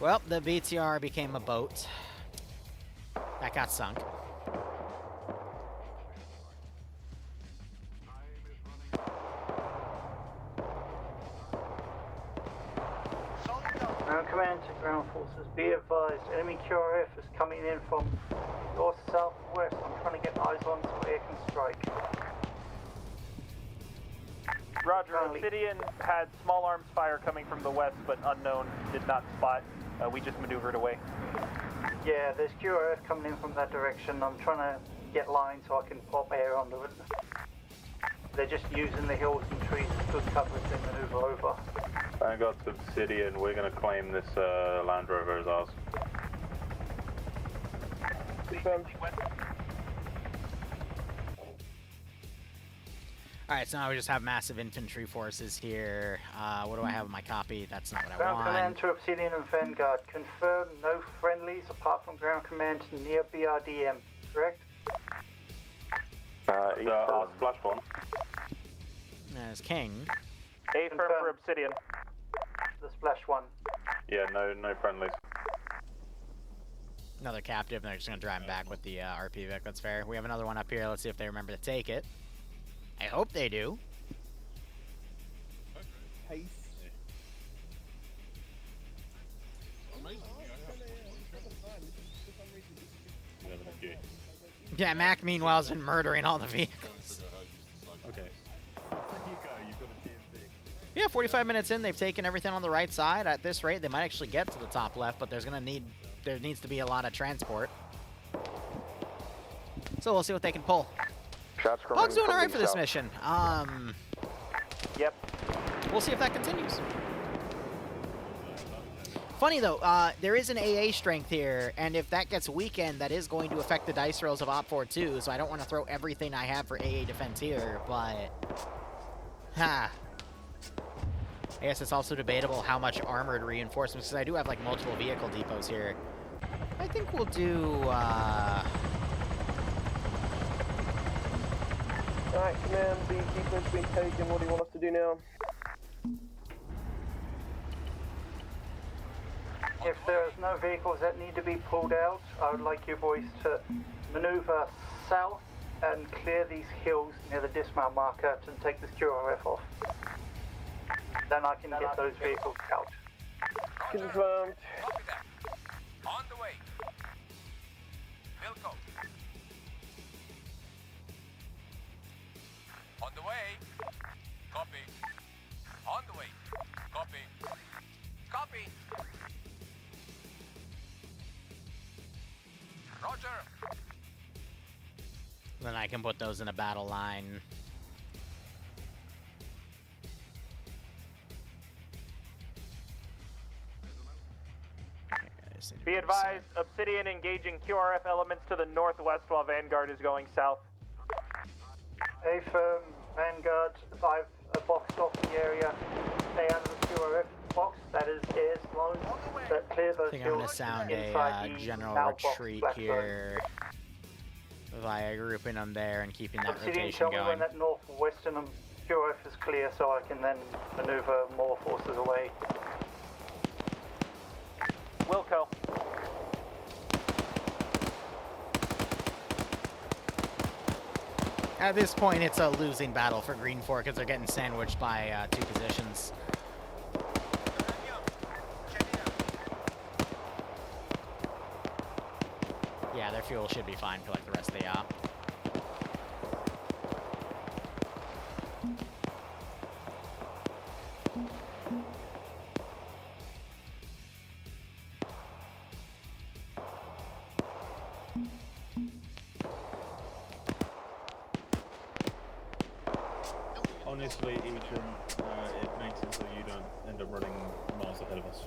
Well, the BTR became a boat. That got sunk. Ground command to ground forces, be advised, enemy QRF is coming in from your southwest. I'm trying to get eyes on so Air can strike. Roger, Currently- Obsidian had small arms fire coming from the west, but unknown, did not spot. We just maneuvered away. Yeah, there's QRF coming in from that direction. I'm trying to get line so I can pop Air onto it. They're just using the hills and trees as good cover as they maneuver over. Vanguard to Obsidian, we're going to claim this Land Rover as ours. Confirmed. Alright, so now we just have massive infantry forces here. What do I have in my copy? That's not what I Ground command want. to Obsidian and Vanguard. Confirm no friendlies apart from ground command near BRDM, correct? Our splash bomb. There's King. A firm for Obsidian. The splash one. Yeah, no friendlies. Another captive, and they're just going to drive him back with the RP Vic. That's fair. We have another one up here. Let's see if they remember to take it. I hope they do. Yeah, Mac, meanwhile, has been murdering all the vehicles. Okay. There you go, you've got a TMC. Yeah, 45 minutes in, they've taken everything on the right side. At this rate, they might actually get to the top left, but there needs to be a lot of transport. So we'll see what they can pull. Shots coming POG's doing from alright the for this south. mission. Yep. We'll see if that continues. Funny though, there is an AA strength here, and if that gets weakened, that is going to affect the dice rolls of Op 4 too, so I don't want to throw everything I have for AA defense here, but... I guess it's also debatable how much armored reinforcements, because I do have like multiple vehicle depots here. I think we'll do, Alright, command, the depot's been taken. What do you want us to do now? If there's no vehicles that need to be pulled out, I would like you boys to maneuver south and clear these hills near the dismount marker to take this QRF off. Then I can get those vehicles out. Confirmed. Copy that. On the way. Wilco. On the way. Copy. On the way. Copy. Copy. Roger. then I can put those in a battle line. Be advised, Obsidian engaging QRF elements to the northwest while Vanguard is going south. A firm, Vanguard, I've boxed off the area. Stay out of the QRF box, that is air zone. That clear those I think I'm going to sound a general retreat here via grouping them there and keeping that Obsidian, rotation tell me going. when that northwestern QRF is clear so I can then maneuver more forces away. Wilco. At this point, it's a losing battle for Green 4 because they're getting sandwiched by 2 positions. Yeah, their fuel should be fine for like the rest of the op. Honestly, Ejim, it makes it so you don't end up running miles ahead of us.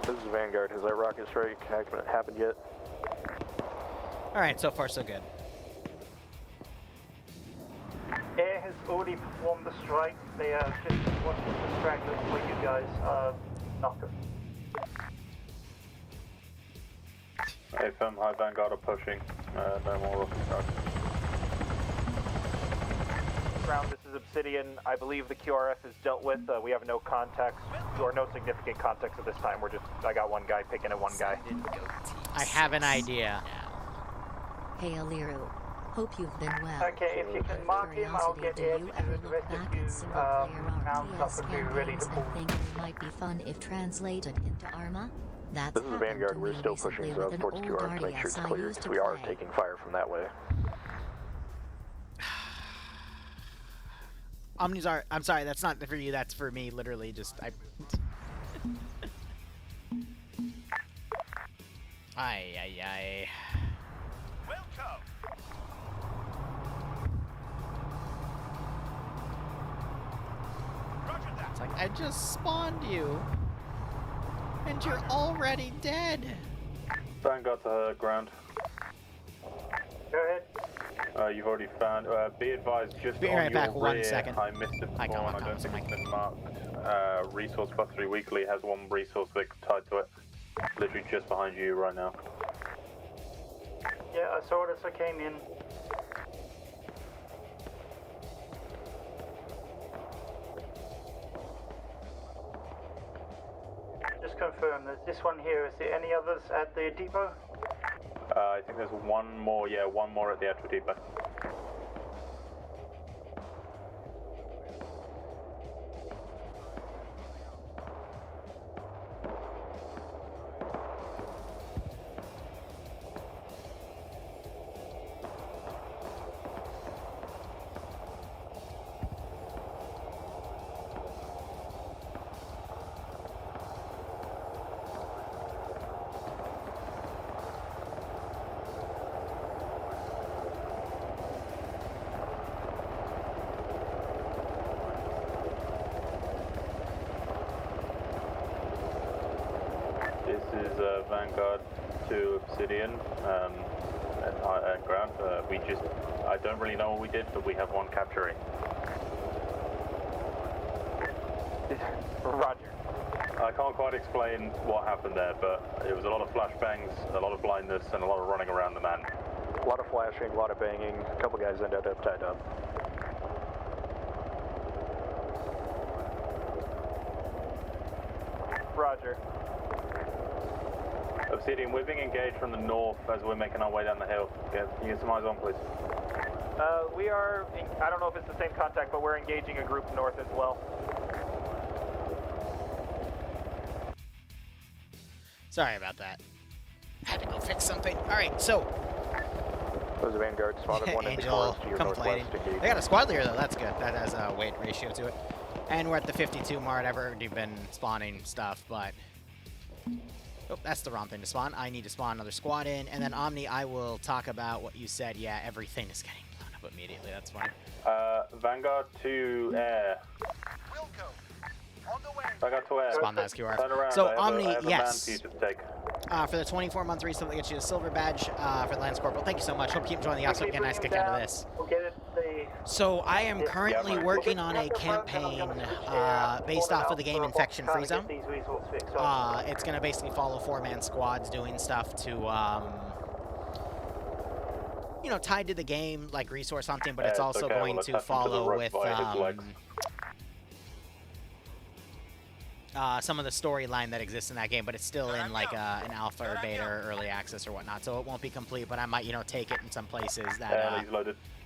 This is Vanguard. Has that rocket strike happened yet? Alright, so far so good. Air has already performed the strike. They are just watching the stragglers where you guys knock them. Hey, firm, high Vanguard are pushing. No more rocket strikes. Ground, this is Obsidian. I believe the QRF is dealt with. We have no contacts, or no significant contacts at this time. I got one guy picking at one guy. I have an idea. Hey Liru, hope you've been well. Okay, if you can mark him, I'll get Air to do the rest of you rounds up and be ready to pull. I think it might be fun if translated into Arma. That's This is Vanguard. We're still pushing towards QRF to make sure it's clear because we are taking fire from that way. Omnis are. I'm sorry, that's not for you. That's for me. Literally, just I. Ay. It's like I just spawned you, and you're already dead. Vanguard to ground. Go ahead. You've already found. Be advised, just Be on right your back, 1 rear, second. I missed it before, and I don't think it's been marked. Resource Factory Weekly has one resource wick tied to it. Literally just behind you right now. Yeah, I saw it as I came in. Just confirm, there's this one here. Is there any others at the depot? I think there's one more, yeah, one more at the actual depot. This is Vanguard to Obsidian and ground. I don't really know what we did, but we have one capturing. Roger. I can't quite explain what happened there, but it was a lot of flashbangs, a lot of blindness, and a lot of running around the man. A lot of flashing, a lot of banging. A couple guys ended up tied up. Roger. Obsidian, we're being engaged from the north as we're making our way down the hill. Can you get some eyes on, please? We are, I don't know if it's the same contact, but we're engaging a group north as well. Sorry about that. Had to go fix something. Alright, so. There's a Vanguard spotted one in the Angel forest to your complaining. northwest. They got a squad leader though, that's good. That has a weight ratio to it. And we're at the 52 mark. I've already been spawning stuff, but Oh, that's the wrong thing to spawn. I need to spawn another squad in, and then Omni, I will talk about what you said. Yeah, everything is getting blown up immediately. That's fine. Vanguard to air. Vanguard to air. Spawn that SQR. Turn around. So I have Omni, a man yes. for you to take. For the 24-month recently gets you a silver badge for the Lance Corporal. Thank you so much. Hope you keep enjoying the episode. Get a nice kick out of this. We'll get it So I am currently working on a campaign based off of the game Infection Free Zone. It's going to basically follow 4-man squads doing stuff to, you know, tied to the game, like resource hunting, but it's also going to follow with some of the storyline that exists in that game, but it's still in like an alpha or beta or early access or whatnot, so it won't be complete, but I might, you know, take it in some places that,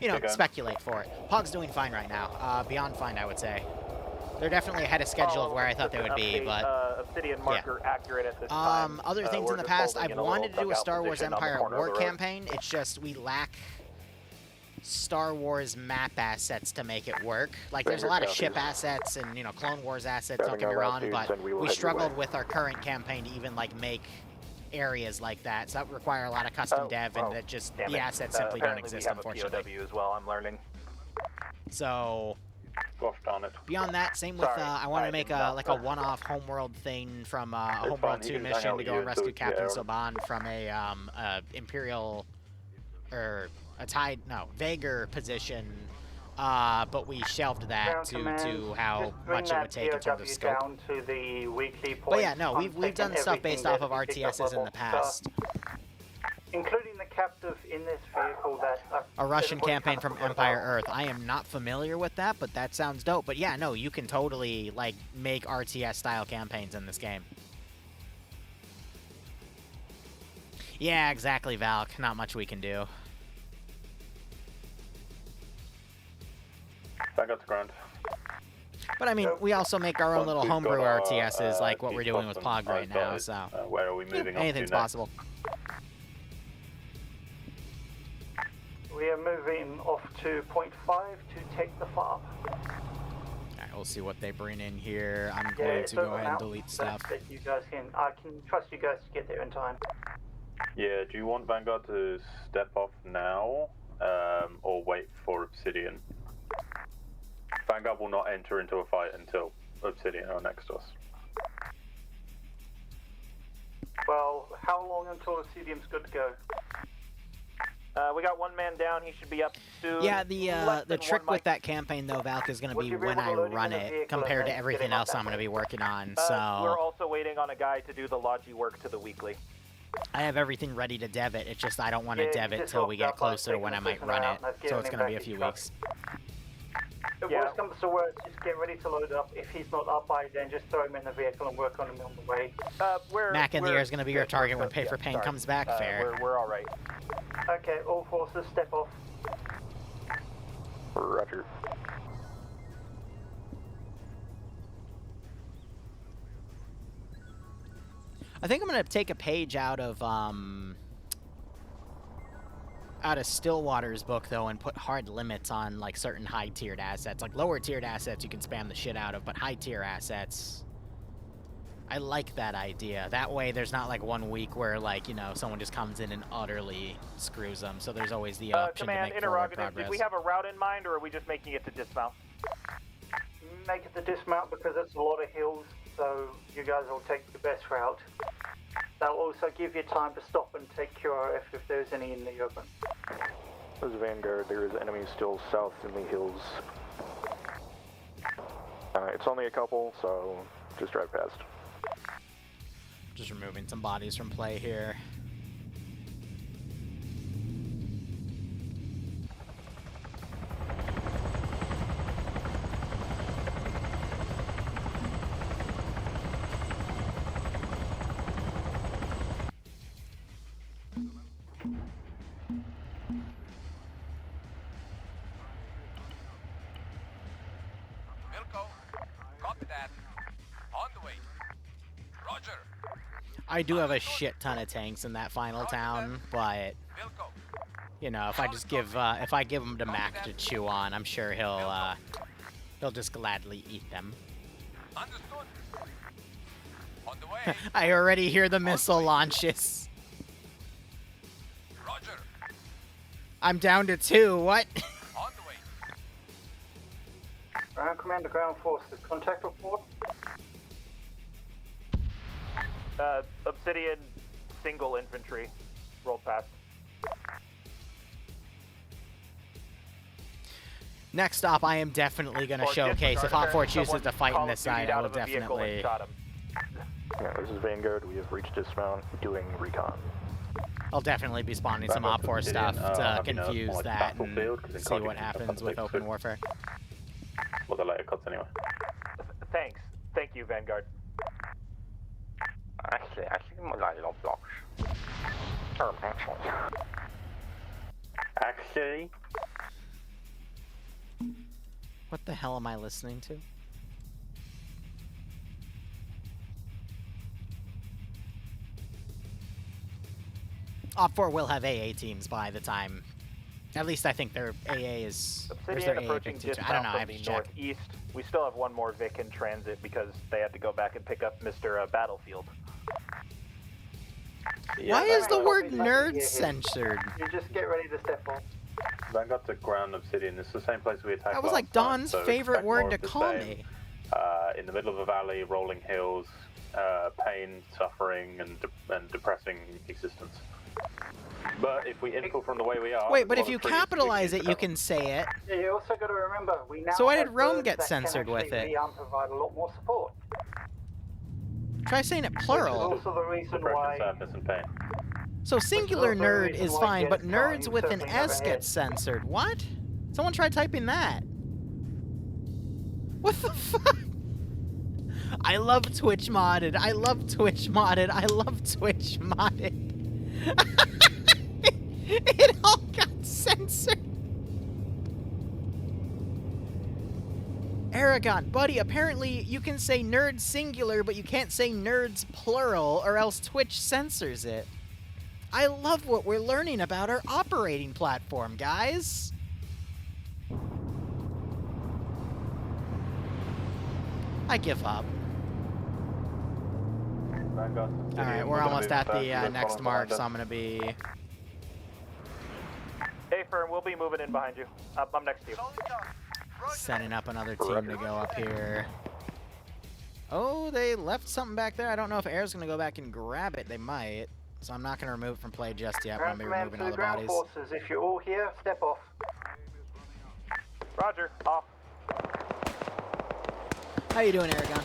you know, speculate for it. POG's doing fine right now. Beyond fine, I would say. They're definitely ahead of schedule of where I thought they would be, but Obsidian marker accurate at this time. Other things in the past, I've wanted to do a Star Wars Empire at War campaign. It's just we lack Star Wars map assets to make it work. Like, there's a lot of ship assets and, you know, Clone Wars assets, don't get me wrong, but we struggled with our current campaign to even, like, make areas like that. So that would require a lot of custom dev, and that just, the assets simply don't exist, unfortunately. POW as well, I'm learning. So, gosh darn it. Beyond that, same with, I want to make a, like a one-off homeworld thing from a Homeworld 2 mission to go and rescue Captain Soban from a Imperial, or a Vager position, but we shelved that due to how much it would take in terms of scope. Down to the weekly But yeah, no, we've done stuff based off of RTSs in the past. Including the captive in this vehicle that... a Russian campaign from Empire Earth. I am not familiar with that, but that sounds dope. But yeah, no, you can totally, like, make RTS-style campaigns in this game. Yeah, exactly, Valk. Not much we can do. Back up to ground. But I mean, we also make our own little homebrew RTSs, like what we're doing with POG right now, so... where are we moving on anything's to next? possible. We are moving off to point 5 to take the farm. Alright, we'll see what they bring in here. I'm going to go ahead and delete stuff. That you guys I can trust you guys to get there in time. Yeah, do you want Vanguard to step off now, or wait for Obsidian? Vanguard will not enter into a fight until Obsidian are next to us. Well, how long until Obsidian's good to go? We got one man down. He should be up soon. Yeah, the trick with that campaign, though, Valk, is going to be when I run it, compared to everything else I'm going to be working on, so... We're also waiting on a guy to do the Logi work to the weekly. I have everything ready to dev it. It's just I don't want to dev it till we get closer to when I might run it, so it's going to be a few weeks. If worst comes to worst, just get ready to load up. If he's not up by then, just throw him in the vehicle and work on him on the way. Mac in the Air is going to be your target when Pay for Pain comes back, fair. We're all right. Okay, all forces step off. Roger. I think I'm going to take a page out of Stillwater's book, though, and put hard limits on, like, certain high-tiered assets. Like, lower-tiered assets you can spam the shit out of, but high-tier assets, I like that idea. That way there's not, like, 1 week where, like, you know, someone just comes in and utterly screws them, so there's always the option to make forward progress. Did we have a route in mind, or are we just making it to dismount? Make it to dismount because it's a lot of hills, so you guys will take the best route. That'll also give you time to stop and take QRF if there's any in the open. This is Vanguard. There is enemy still south in the hills. It's only a couple, so just drive past. Just removing some bodies from play here. I do have a shit ton of tanks in that final town, but you know, if I just give him to Mac to chew on, I'm sure he'll just gladly eat them. On the way. I already hear the missile launches. Roger. I'm down to 2. What? On the way. Ground Commander, Ground Forces, contact report. Obsidian single infantry rolled past. Next stop, I am definitely going to showcase. If Hot 4 chooses to fight in this side, I will definitely... Yeah, this is Vanguard. We have reached dismount, doing recon. I'll definitely be spawning some Op 4 stuff to confuse that and see what happens with open warfare. Well, the later cuts anyway. Thanks. Thank you, Vanguard. Actually, I love blocks. Actually? What the hell am I listening to? Op 4 will have AA teams by the time. At least I think their AA is. Obsidian approaching dismount from the northeast. We still have one more Vic in transit because they had to go back and pick up Mr. Battlefield. Yeah, why is the word nerd censored? You just get ready to step on. Vanguard to ground Obsidian. It's the same place we attacked. That was like Don's favorite word to call me. In the middle of a valley, rolling hills, pain, suffering, and depressing existence. But if we infill from the way we are... Wait, but if you capitalize it, you can say it. Yeah, you also got to remember, we now so why did have Rome birds get that censored can with it? provide a lot more support. Try saying it plural. Which is also the reason why... sadness and pain. So singular nerd is fine, but nerds with an certainly S never get censored. What? Someone try typing that. What the fuck? I love Twitch modded. I love Twitch modded. I love Twitch modded. It all got censored. Aragon, buddy, apparently you can say nerd singular, but you can't say nerds plural, or else Twitch censors it. I love what we're learning about our operating platform, guys. I give up. Alright, we're almost at the next mark, so I'm going to be... Hey, Fern, we'll be moving in behind you. I'm next to you. Setting up another team to go up here. Oh, they left something back there. I don't know if Air's going to go back and grab it. They might. So I'm not going to remove it from play just yet. I'm going to be removing all the bodies. Forces, if you're all here, step off. Roger, off. How you doing, Aragon?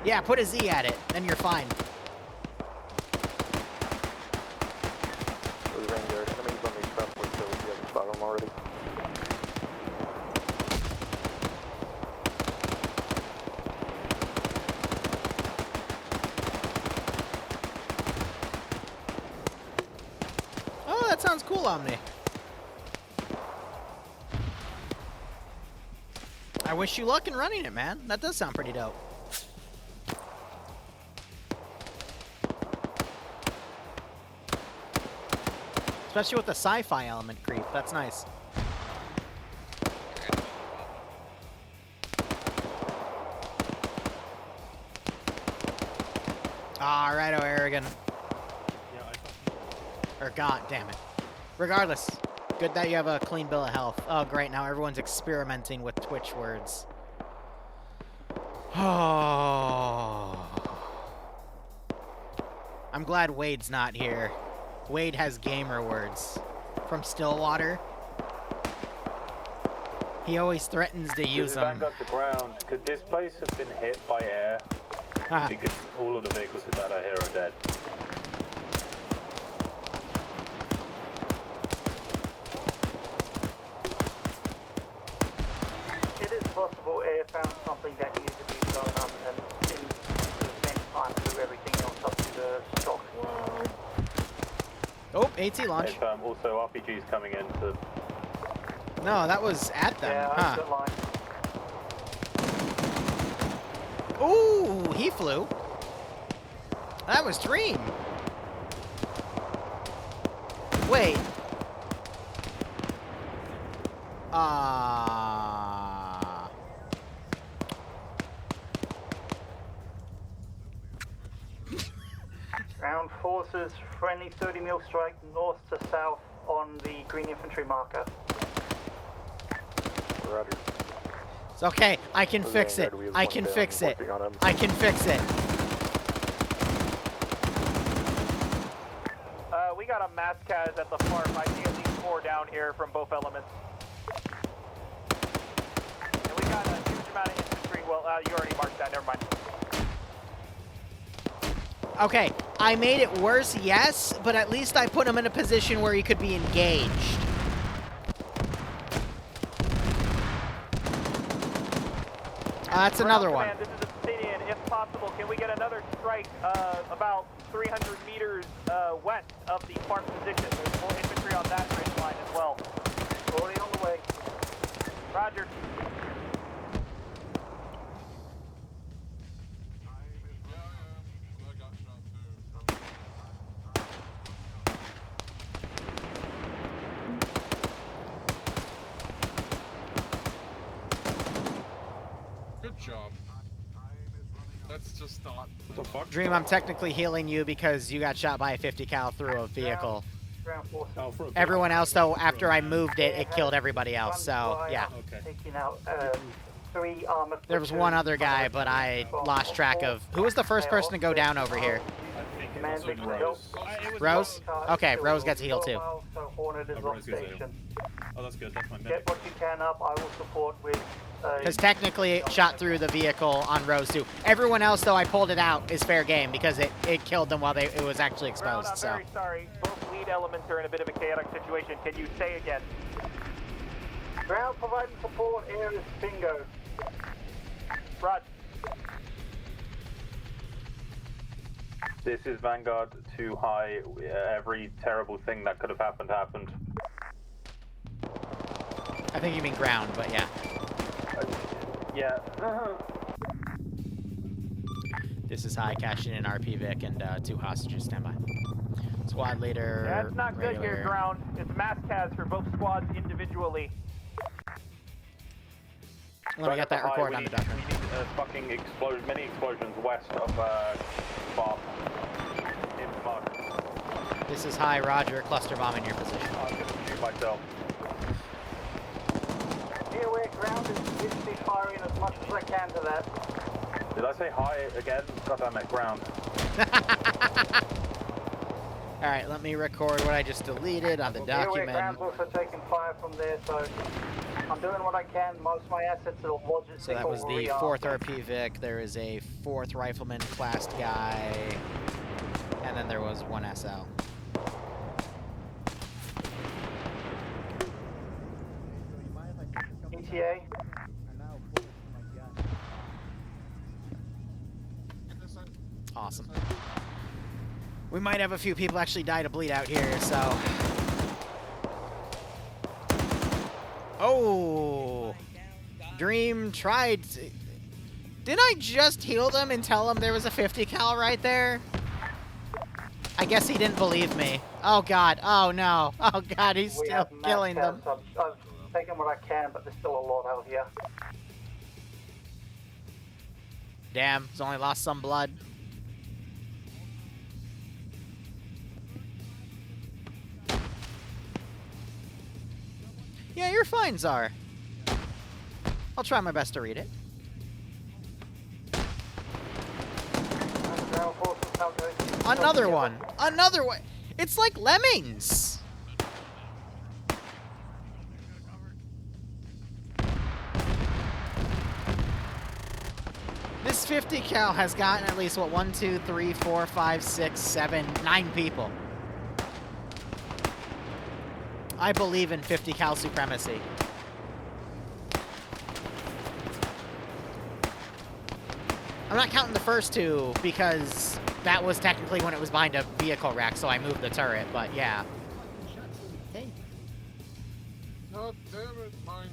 Yeah, put a Z at it, then you're fine. Vanguard, enemies on the southwest, so we have spot them already. Oh, that sounds cool, Omni. I wish you luck in running it, man. That does sound pretty dope. Especially with the sci-fi element creep. That's nice. Ah, righto, Aragon. Or god damn it. Regardless, good that you have a clean bill of health. Oh, great, now everyone's experimenting with Twitch words. Oh. I'm glad Wade's not here. Wade has gamer words. From Stillwater. He always threatens to use them. Back up the ground. Could this place have been hit by air? Because all of the vehicles that are here are dead. It is possible air found something that needed to be blown up and didn't spend time to do everything else up to the stock. Oh, AT launch. Also, RPG's coming in to... No, that was at them. Yeah, Ooh, he flew. That was Dream. Wait. Ground forces, friendly 30 mil strike north to south on the green infantry marker. Roger. It's okay. I can fix it. I can fix it. I can fix it. We got a Maskaz at the farm. I see at least 4 down here from both elements. And we got a huge amount of infantry. Well, you already marked that. Never mind. Okay, I made it worse, yes, but at least I put him in a position where he could be engaged. That's another one. This is Obsidian. If possible, can we get another strike about 300 meters west of the farm position? There's more infantry on that ridge line as well. Already on the way. Roger. Good job. Let's just start. What the fuck? Dream, I'm technically healing you because you got shot by a 50 cal through a vehicle. Oh, Everyone else, though, after I moved it, it killed everybody else, so, yeah. Okay. Taking out 3 armored. There was one other guy, but I lost track of... Who was the first person to go down over here? I think it was Rose. Rose? Okay, Rose gets healed, too. So Hornet is on station. Oh, that's good. That's my medic. Get what you can up. I will support with. Because technically it shot through the vehicle on Rose, too. Everyone else, though, I pulled it out is fair game because it killed them while it was actually exposed, I'm very sorry. Both lead elements are in a bit of a chaotic situation. Can you say again? Ground providing support. Air is bingo. Rod. This is Vanguard 2 high. Every terrible thing that could have happened happened. I think you mean ground, but yeah. Yeah. This is high, cashing in RP Vic and 2 hostages standby. Squad leader. That's not good here, ground. It's Maskaz for both squads individually. Let me get that recording on the document. We need fucking many explosions west of bomb. In Mark. This is high, Roger. Cluster bomb in your position. I'm gonna shoot myself. Be aware, ground is literally firing as much as I can to that. Did I say high again? God damn it, ground. Alright, let me record what I just deleted on the document. Be aware, ground's also taking fire from there, so I'm doing what I can. Most of my assets are logistical. So that was the 4th RP Vic. There is a 4th Rifleman classed guy. And then there was 1 SL. ETA. Awesome. We might have a few people actually die to bleed out here, so... Oh! Dream tried... Didn't I just heal them and tell him there was a 50 cal right there? I guess he didn't believe me. Oh god, oh no. Oh god, he's still killing them. I've taken what I can, but there's still a lot out here. Damn, he's only lost some blood. Yeah, you're fine, Czar. I'll try my best to read it. Another one. Another one. It's like lemmings. This 50 cal has gotten at least, what, 1, 2, 3, 4, 5, 6, 7, 9 people. I believe in 50 cal supremacy. I'm not counting the first 2 because that was technically when it was behind a vehicle rack, so I moved the turret, but yeah. Hey. God damn it, Minor.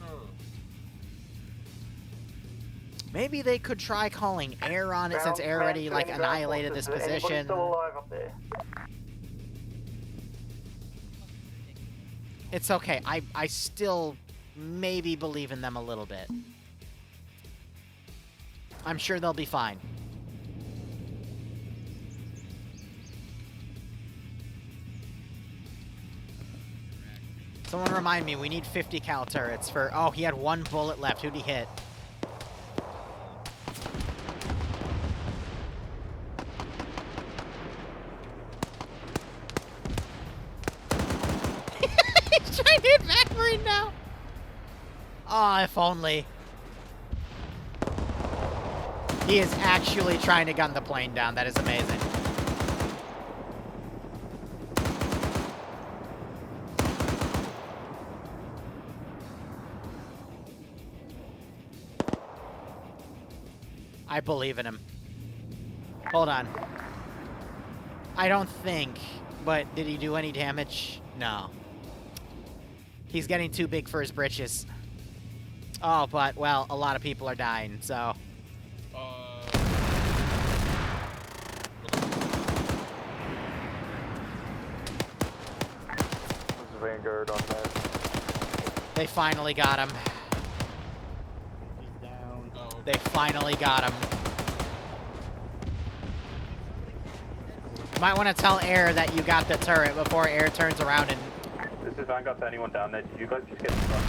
Maybe they could try calling air on it since air already like annihilated this position. Still alive up there? It's okay. I still maybe believe in them a little bit. I'm sure they'll be fine. Someone remind me, we need 50 cal turrets for... Oh, he had 1 bullet left. Who'd he hit? He's trying to hit Macmarine now! Oh, if only. He is actually trying to gun the plane down. That is amazing. I believe in him. Hold on. I don't think, but did he do any damage? No. He's getting too big for his britches. Oh, but, well, a lot of people are dying, so... Vanguard on that. They finally got him. He's down. They finally got him. Might want to tell Air that you got the turret before Air turns around and... This is Vanguard to anyone down there. Did you guys just get struck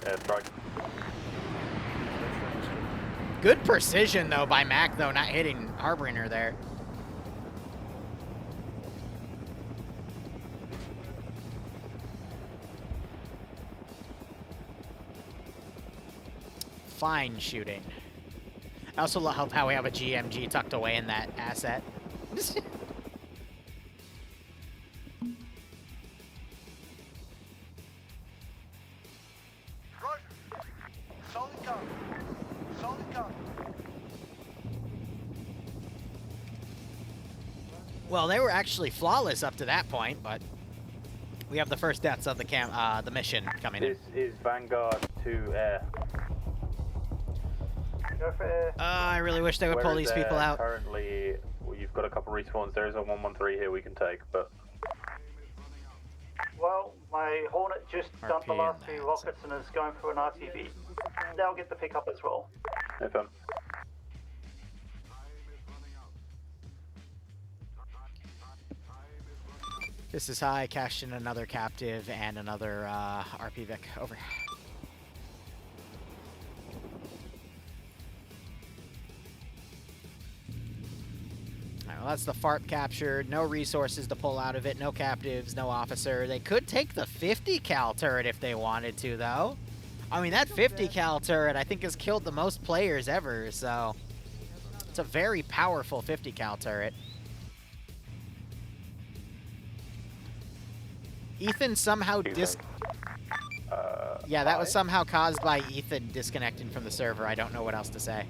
airstrike? Good precision, though, by Mac, though, not hitting Harbinger there. Fine shooting. I also love how we have a GMG tucked away in that asset. Well, they were actually flawless up to that point, but we have the first deaths of the mission coming in. This is Vanguard to Air. I really wish they would pull these people out. Currently, well, you've got a couple respawns. There is a 113 here we can take, but... Well, my Hornet just dumped the last 2 rockets and is going for an RTV. They'll get the pickup as well. FM. This is high. Cashed in another captive and another RP Vic. Over. Well, that's the FARP captured. No resources to pull out of it. No captives. No officer. They could take the 50 cal turret if they wanted to, though. I mean, that 50 cal turret, I think, has killed the most players ever, so... It's a very powerful 50 cal turret. Ethan somehow yeah, that was somehow caused by Ethan disconnecting from the server. I don't know what else to say.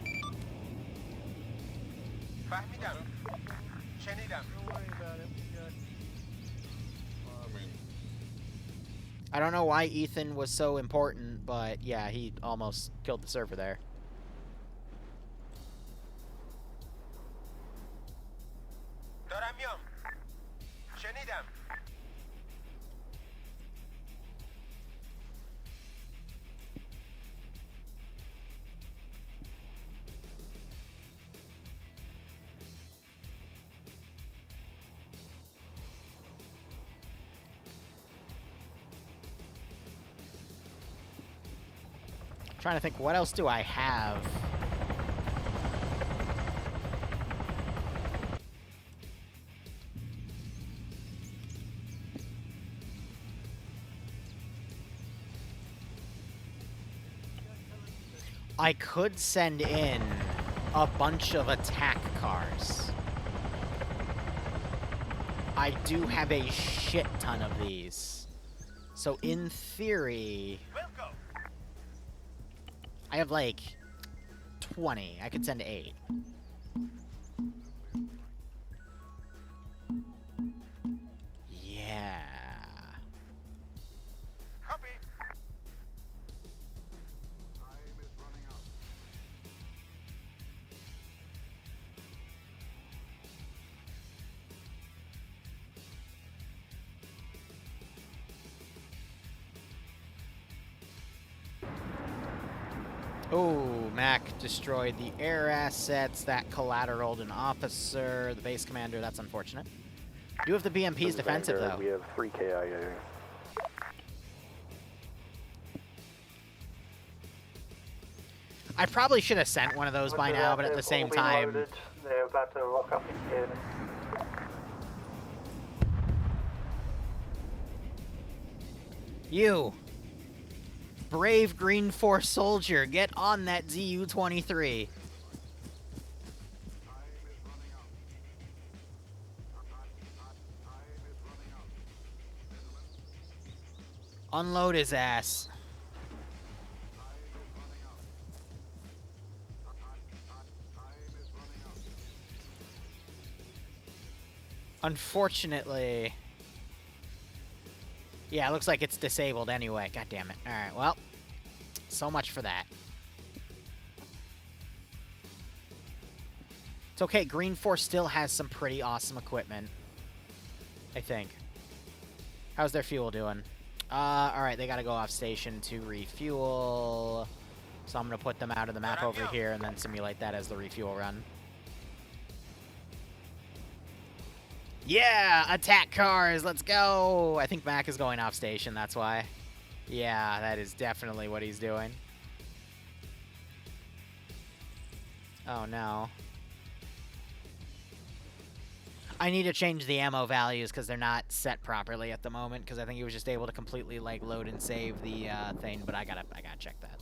I don't know why Ethan was so important, but yeah, he almost killed the server there. Trying to think, what else do I have? I could send in a bunch of attack cars. I do have a shit ton of these. So in theory... I have like 20. I could send 8. Yeah. Copy. Oh, Mac destroyed the air assets. That collateraled an officer. The base commander, that's unfortunate. Do have the BMP's defensive, though. We have 3 KIA. I probably should have sent one of those by now, but at the same time... Loaded. They're about to lock up in here. You, brave Green Force soldier, get on that ZU-23. Unload his ass. Unfortunately... Yeah, it looks like it's disabled anyway. God damn it. Alright, well. So much for that. It's okay. Green Force still has some pretty awesome equipment. I think. How's their fuel doing? Alright, they gotta go off station to refuel. So I'm gonna put them out of the map over here and then simulate that as the refuel run. Yeah! Attack cars! Let's go! I think Mac is going off station, that's why. Yeah, that is definitely what he's doing. Oh no. I need to change the ammo values because they're not set properly at the moment, because I think he was just able to completely like load and save the thing, but I gotta check that.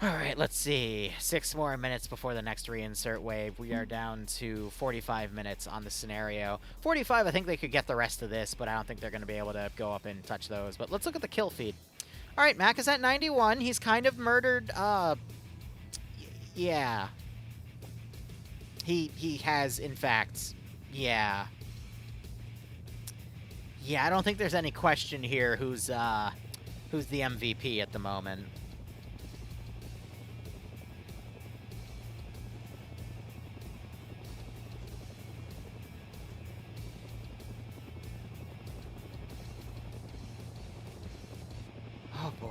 Alright, let's see. 6 more minutes before the next reinsert wave. We are down to 45 minutes on the scenario. 45, I think they could get the rest of this, but I don't think they're going to be able to go up and touch those. But let's look at the kill feed. Alright, Mac is at 91. He's kind of murdered, yeah. He has, in fact, yeah. Yeah, I don't think there's any question here who's the MVP at the moment. Oh boy.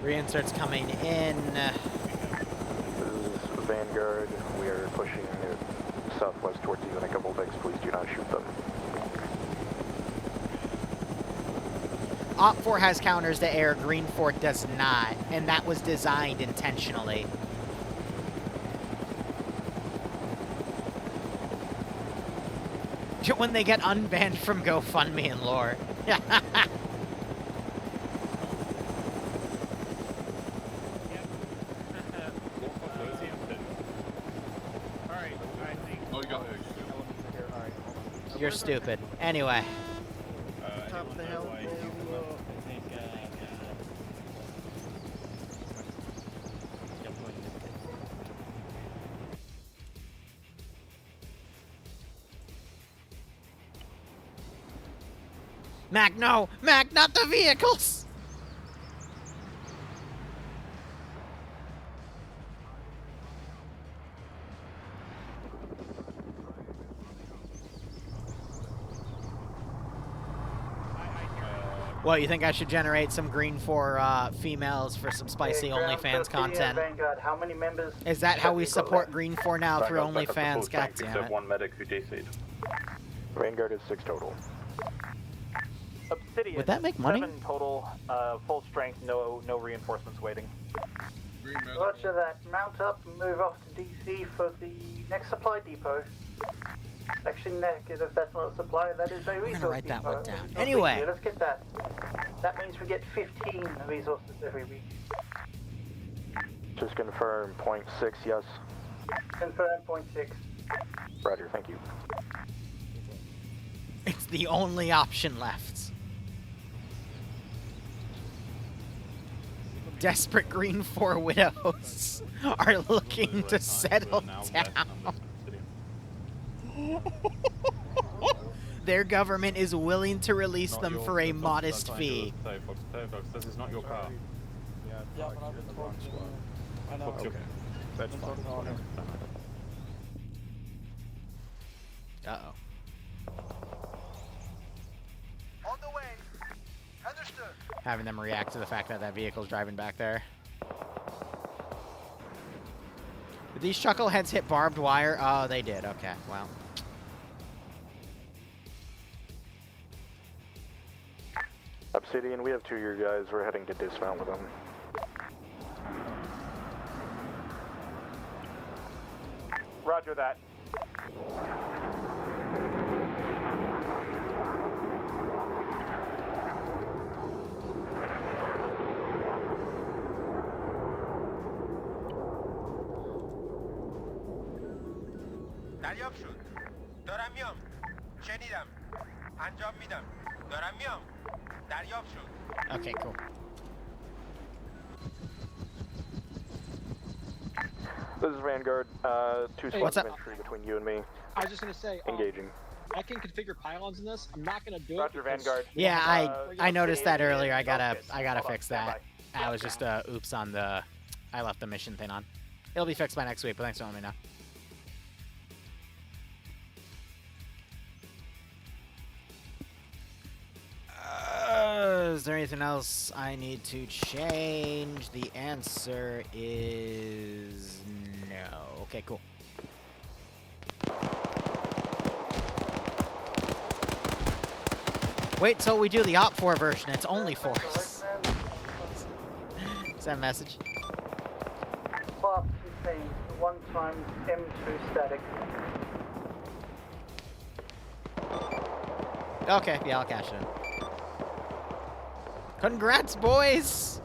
Reinserts coming in. This is Vanguard. We are pushing southwest towards you in a couple decks. Please do not shoot them. Op 4 has counters to air, Green Fort does not, and that was designed intentionally. When they get unbanned from GoFundMe and lore. You're stupid. Anyway. Top the hell. Mac, no! Mac, not the vehicles! What, you think I should generate some green for females for some spicy OnlyFans content? Vanguard, how many members? Is that how we support green for now through OnlyFans? God damn it. One medic who DC'd. Vanguard is 6 total. Obsidian. Would that make money? 7 total, full strength, no reinforcements waiting. Roger that. Mount up and move off to DC for the next supply depot. Actually, negative, that's not a supply, that is a resource. I'm gonna write that one down. No Anyway. big deal, let's get that. That means we get 15 resources every week. Just confirm 0.6, yes. Confirm 0.6. Roger, thank you. It's the only option left. Desperate green 4 widows are looking to settle down. Their government is willing to release them for a modest fee. This is not your car. Yeah, but I've been talking to him. I know. Okay. That's fine. Uh-oh. On the way. Understood. Having them react to the fact that that vehicle's driving back there. These chuckleheads hit barbed wire? Oh, they did. Okay, well. Obsidian, we have 2 of your guys. We're heading to dismount with them. Roger that. دریافت شد. دارم میام. شنیدم. انجام میدم. دارم میام. دریافت شد. Okay, cool. This is Vanguard. 2 Hey, squads of infantry between you and me. I was just gonna say, Engaging. I can configure pylons in this. I'm not gonna do Roger, it. because Vanguard. Yeah, I noticed that Obsidian earlier. I is gotta focused. I gotta Hold on, fix stand that. I was just oops on the I left the mission thing on. It'll be fixed by next week, but thanks for letting me know. Is there anything else I need to change? The answer is no. Okay, cool. Wait till we do the Op4 version. It's only force. Is that a message? Class contains 1 times M2 static. Okay, yeah, I'll cash it in. Congrats, boys!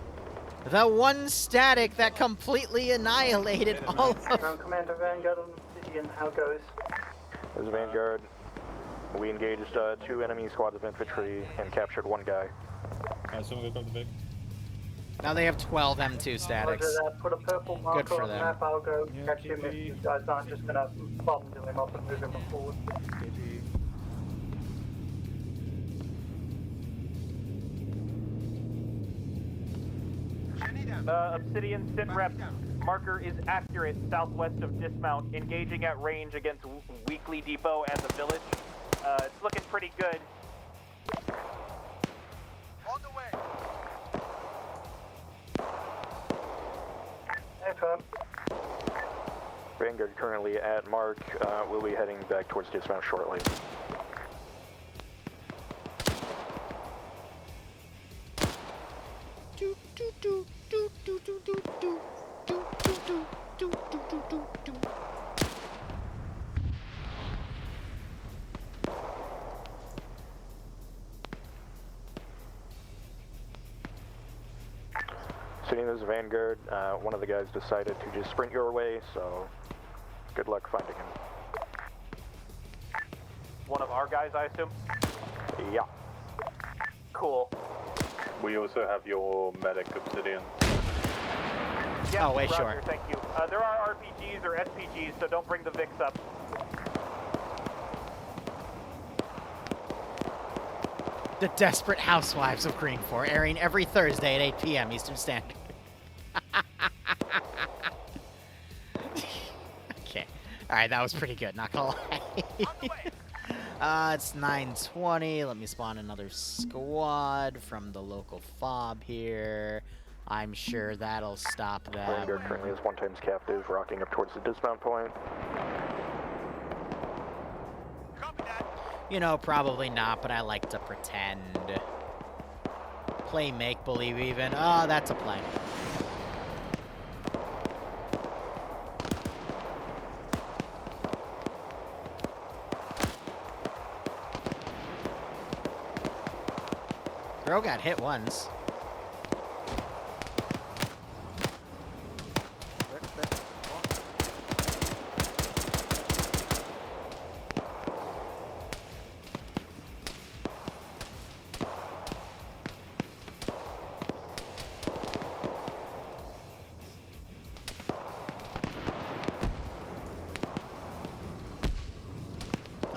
The 1 static that completely annihilated all of... Commander Vanguard on Obsidian, how goes? This is Vanguard. We engaged 2 enemy squads of infantry and captured 1 guy. Someone go grab the Vic. Now they have 12 M2 statics. Roger that. Put a purple marker Good for on the them. map. I'll go Yeah, catch him if KP. you guys aren't just gonna bundle him up and move him forward. Obsidian sit rep. Marker is accurate southwest of dismount, engaging at range against Weekly Depot and the village. It's looking pretty good. On the way. Affirm. Vanguard currently at Mark. We'll be heading back towards dismount shortly. Seeing this Vanguard, one of the guys decided to just sprint your way, so good luck finding him. One of our guys, I assume? Yeah. Cool. We also have your medic Obsidian. Yeah, Oh, wait, Roger, sure. thank you. There are RPGs or SPGs, so don't bring the VIX up. The Desperate Housewives of Greenport, airing every Thursday at 8 p.m. Eastern Standard. Okay. Alright, that was pretty good, not gonna lie. It's 9:20. Let me spawn another squad from the local fob here. I'm sure that'll stop them. Vanguard currently is 1 times captive, rocking up towards the dismount point. You know, probably not, but I like to pretend. Play make-believe even. Oh, that's a play. Girl got hit once.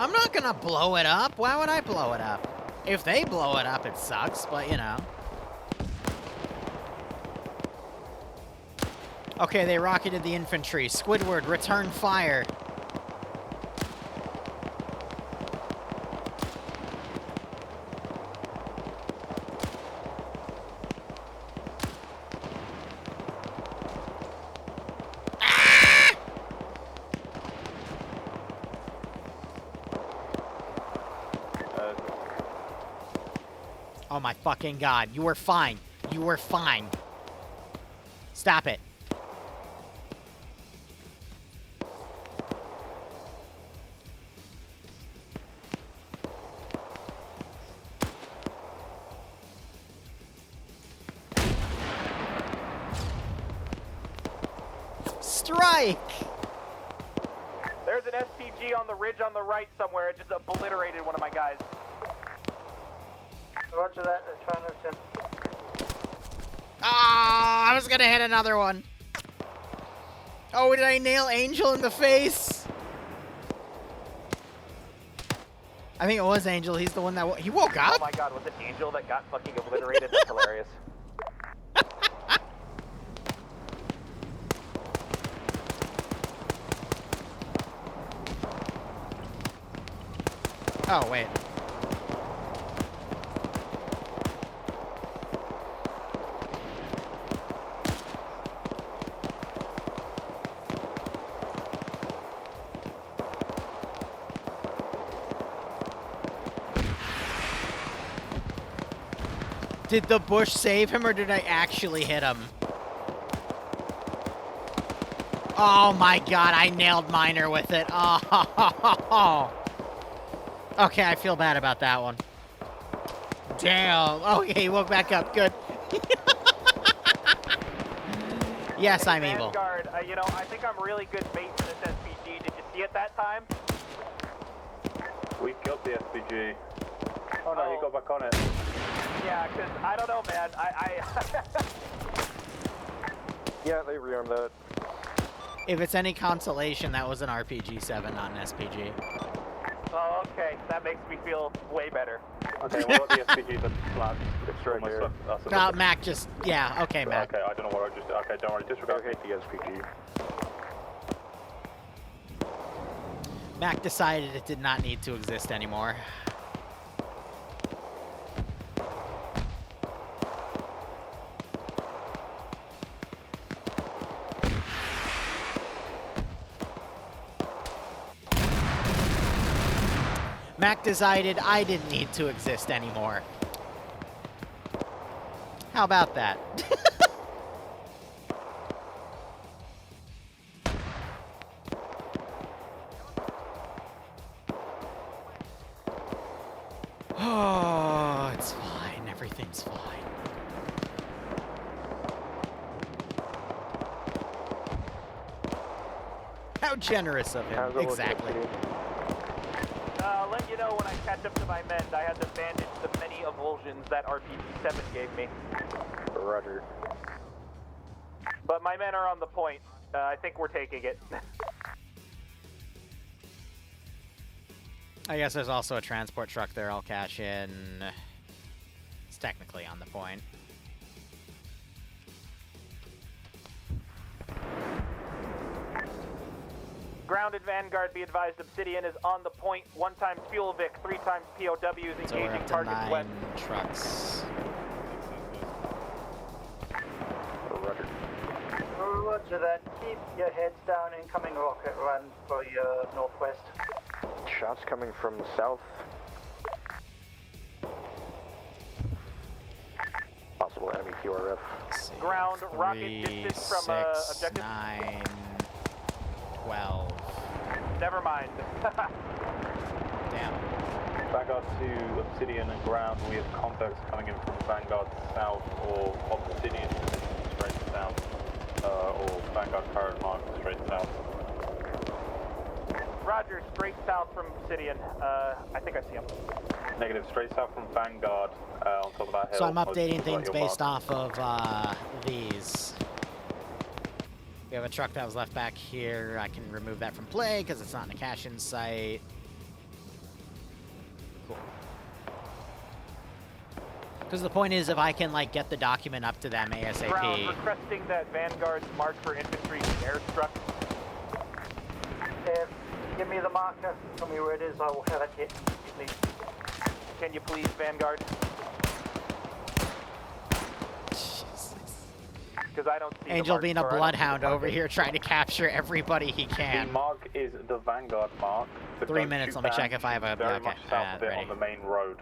I'm not gonna blow it up. Why would I blow it up? If they blow it up, it sucks, but you know. Okay, they rocketed the infantry. Squidward, return fire. Oh my fucking god. You were fine. You were fine. Stop it. Strike! There's an SPG on the ridge on the right somewhere. It just obliterated one of my guys. Roger that. They're trying to attempt. Ah, I was gonna hit another one. Oh, did I nail Angel in the face? I think it was Angel. He's the one that he woke up. Oh my god, was it Angel that got fucking obliterated? That's hilarious. Oh, wait. Did the bush save him, or did I actually hit him? Oh my god, I nailed Miner with it. Oh. Okay, I feel bad about that one. Damn. Okay, he woke back up. Good. Yes, I'm evil. Vanguard, you know, I think I'm really good bait for this SPG. Did you see it that time? We killed the SPG. Oh no, he got back on it. Yeah, because I don't know, man. Yeah, they rearmed that. If it's any consolation, that was an RPG-7, not an SPG. Oh, okay. That makes me feel way better. Okay, what about the SPG that's flat? It's right here. Mac just... Yeah, okay, Mac. Okay, I don't know what I just... Okay, don't worry, disregard. Hit the SPG. Mac decided it did not need to exist anymore. Mac decided I didn't need to exist anymore. How about that? Oh, it's fine. Everything's fine. How generous of him. Exactly. I'll let you know when I catch up to my men. I had to bandage the many avulsions that RPG-7 gave me. Roger. But my men are on the point. I think we're taking it. I guess there's also a transport truck there I'll cash in. It's technically on the point. Grounded Vanguard, be advised, Obsidian is on the point. 1 times fuel Vic, 3 times POWs, So we're engaging up to targets 9 west. trucks. Roger. Roger that. Keep your heads down. Incoming rocket run for your northwest. Shots coming from the south. Possible enemy QRF. Ground, rocket distance from objective. 9, 12. Never mind. Damn. Vanguard to Obsidian and ground. We have contacts coming in from Vanguard south or Obsidian straight south. Or Vanguard current mark straight south. Roger, straight south from Obsidian. I think I see him. Negative, straight south from Vanguard on top of that hill. So I'm updating things based off of these. We have a truck that was left back here. I can remove that from play because it's not in a cash-in site. Cool. Because the point is, if I can like get the document up to them ASAP. Ground, requesting that Vanguard's mark for infantry airstruck. Give me the marker. Tell me where it is. I will have it hit immediately. Can you please, Vanguard? Because I don't see Angel being a bloodhound over here trying to capture everybody he can. The mark is the Vanguard mark. But 3 don't minutes. shoot Let me check down. if I have a. Very Okay, much south of it ready. on the main road.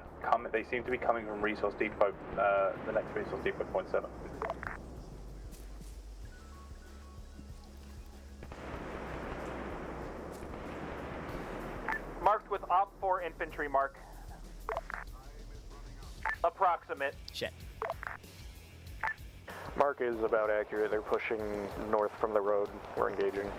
They seem to be coming from resource depot. The next resource depot, point 7. Marked with Op 4 infantry mark. Approximate. Shit. Mark is about accurate. They're pushing north from the road. We're engaging.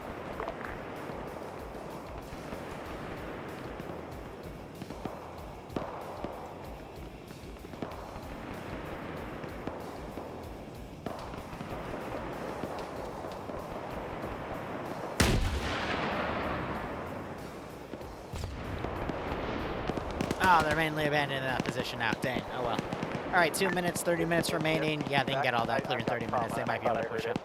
Oh, they're mainly abandoning that position now. Dang. Oh well. All right, 2 minutes, 30 minutes remaining. Yeah, they can get all that clear in 30 minutes. They might be able to push it.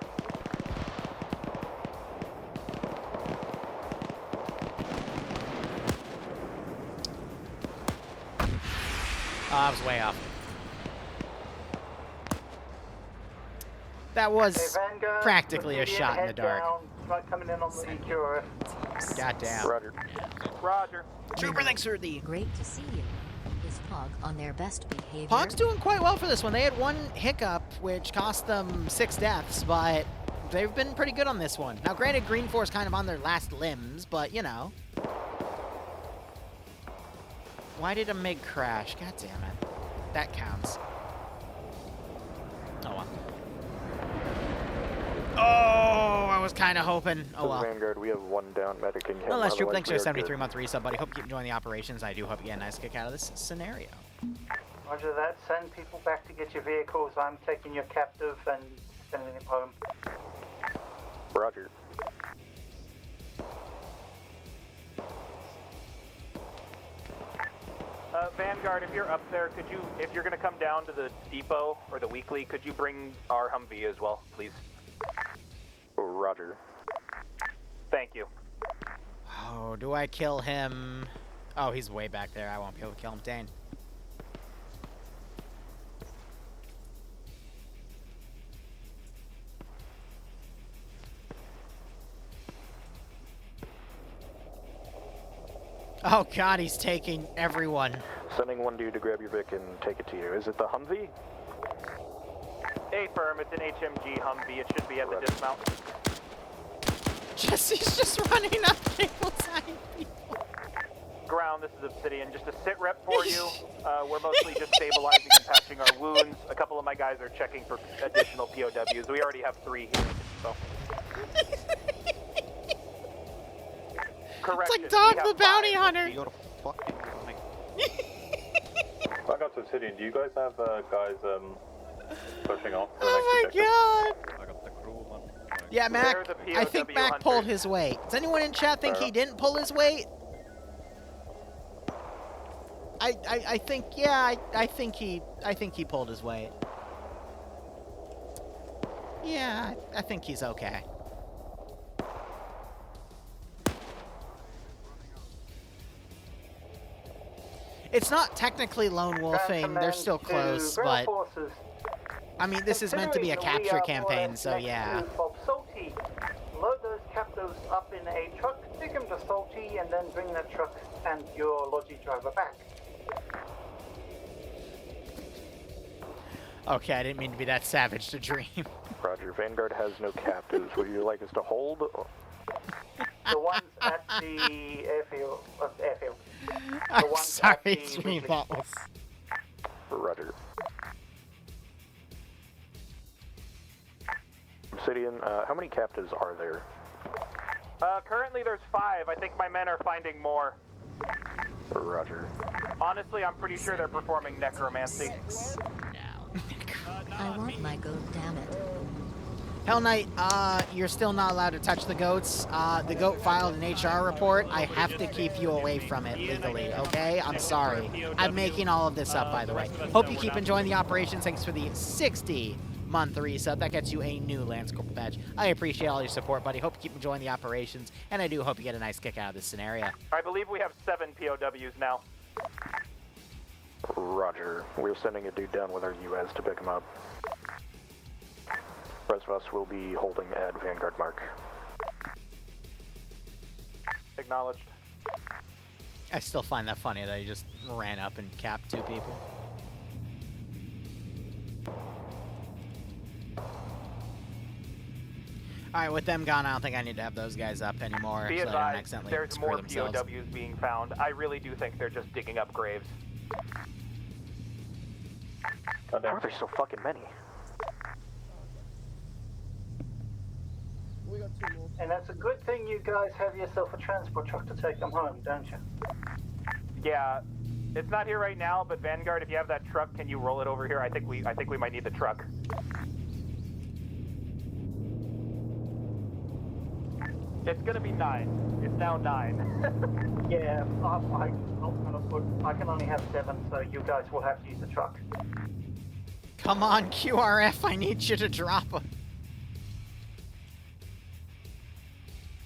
Oh, I was way off. That was practically a shot in the dark. Coming in on the Incursion. Goddamn. Roger. Roger. Trooper, thanks for the... Great to see you. Is POG on their best behavior? POG's doing quite well for this one. They had one hiccup, which cost them 6 deaths, but they've been pretty good on this one. Now, granted, Green 4's kind of on their last limbs, but, you know. Why did a MiG crash? God damn it. That counts. Oh, well. Oh, I was kind of hoping. Oh, well. Vanguard, we have one down medicing him. Nonetheless, Troop, Otherwise, thanks for we a are good. 73-month resub, buddy. Hope you keep enjoying the operations. I do hope you get a nice kick out of this scenario. Roger that. Send people back to get your vehicles. I'm taking your captive and sending him home. Roger. Vanguard, if you're up there, could you, if you're going to come down to the depot or the weekly, could you bring our Humvee as well, please? Roger. Thank you. Oh, do I kill him? Oh, he's way back there. I won't be able to kill him. Dang. Oh god, he's taking everyone. Sending one dude to grab your Vic and take it to you. Is it the Humvee? Affirm, it's an HMG Humvee. It should be at the dismount. Jesse's just running up tableside people. Ground, this is Obsidian. Just a sit rep for you. We're mostly just stabilizing and patching our wounds. A couple of my guys are checking for additional POWs. We already have 3 here, so. Correction. It's like Dog the Bounty Hunter. Back up to Obsidian. Do you guys have guys pushing off? To the Oh next my objective? god. I got the crew, man. Yeah, Mac. They're the I think POW Mac hunters. pulled his weight. Does anyone in chat think he didn't pull his weight? I think, yeah, I think he pulled his weight. Yeah, I think he's okay. It's not technically lone wolfing, they're still close, but I mean, this is meant to be a capture campaign, so yeah. Load those captives up in a truck, take them to Salty, and then bring that truck and your Logi driver back. Okay, I didn't mean to be that savage to dream. Roger. Vanguard has no captives. Would you like us to hold? The ones at the airfield. I'm ones sorry, at the Stream weekly. Bottles. Roger. Obsidian, how many captives are there? Currently there's 5. I think my men are finding more. Roger. Honestly, I'm pretty sure they're performing necromancy. I want my goat, damn it. Hell Knight, you're still not allowed to touch the goats. The goat filed an HR report. I have to keep you away from it legally, okay? I'm sorry. I'm making all of this up, by the way. Hope you keep enjoying the operations. Thanks for the 60-month resub. That gets you a new Lance Corporal badge. I appreciate all your support, buddy. Hope you keep enjoying the operations, and I do hope you get a nice kick out of this scenario. I believe we have 7 POWs now. Roger. We're sending a dude down with our US to pick him up. The rest of us will be holding at Vanguard Mark. Acknowledged. I still find that funny that he just ran up and capped 2 people. Alright, with them gone, I don't think I need to have those guys up anymore, Be so they don't advised, accidentally there's screw more themselves. POWs being found. I really do think they're just digging up graves. How are there so fucking many? We got 2 more. And that's a good thing you guys have yourself a transport truck to take them home, don't you? Yeah, it's not here right now, but Vanguard, if you have that truck, can you roll it over here? I think we might need the truck. It's gonna be 9. It's now 9. Yeah, I can only have 7, so you guys will have to use the truck. Come on, QRF, I need you to drop them.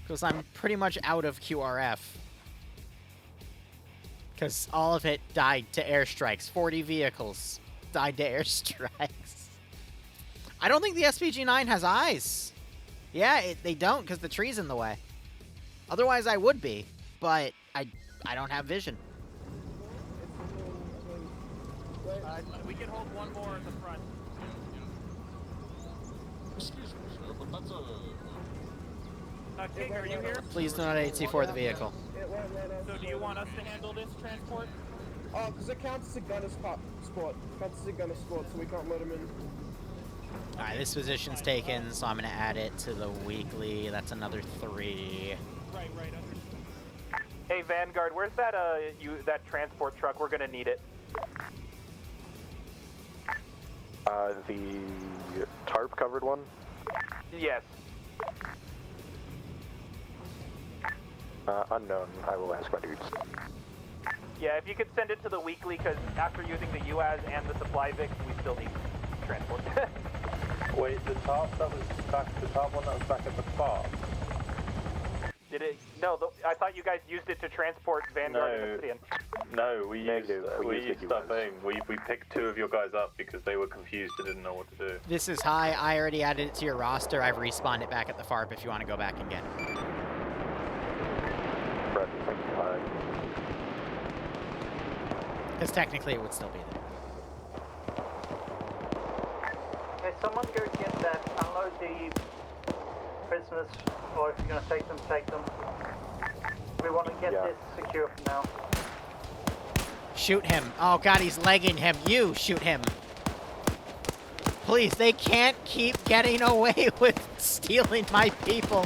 Because I'm pretty much out of QRF. Because all of it died to airstrikes. 40 vehicles died to airstrikes. I don't think the SPG-9 has eyes. Yeah, they don't because the tree's in the way. Otherwise, I would be, but I don't have vision. We can hold one more at the front. Excuse me, sir, but that's a... King, are you here? Please do not AC4 the vehicle. So do you want us to handle this transport? Oh, because it counts as a gunner spot. Counts as a gunner spot, so we can't let him in. Alright, this position's taken, so I'm going to add it to the weekly. That's another 3. Right. Hey, Vanguard, where's that that transport truck? We're gonna need it. The tarp-covered one? Yes. Unknown. I will ask my dudes. Yeah, if you could send it to the weekly, because after using the UAS and the supply Vic, we still need transport. Wait, the top one that was back at the farm? Did it? No, I thought you guys used it to transport Vanguard and Obsidian. No, we used that UAS. thing. We picked 2 of your guys up because they were confused and didn't know what to do. This is high. I already added it to your roster. I've respawned it back at the FARP if you want to go back and get it. Brett, thank you, hi. Because technically it would still be there. Okay, someone go get that, unload the prisoners, or if you're going to take them, take them. We want to get this secure for now. Shoot him. Oh god, he's legging him. You shoot him. Please, they can't keep getting away with stealing my people.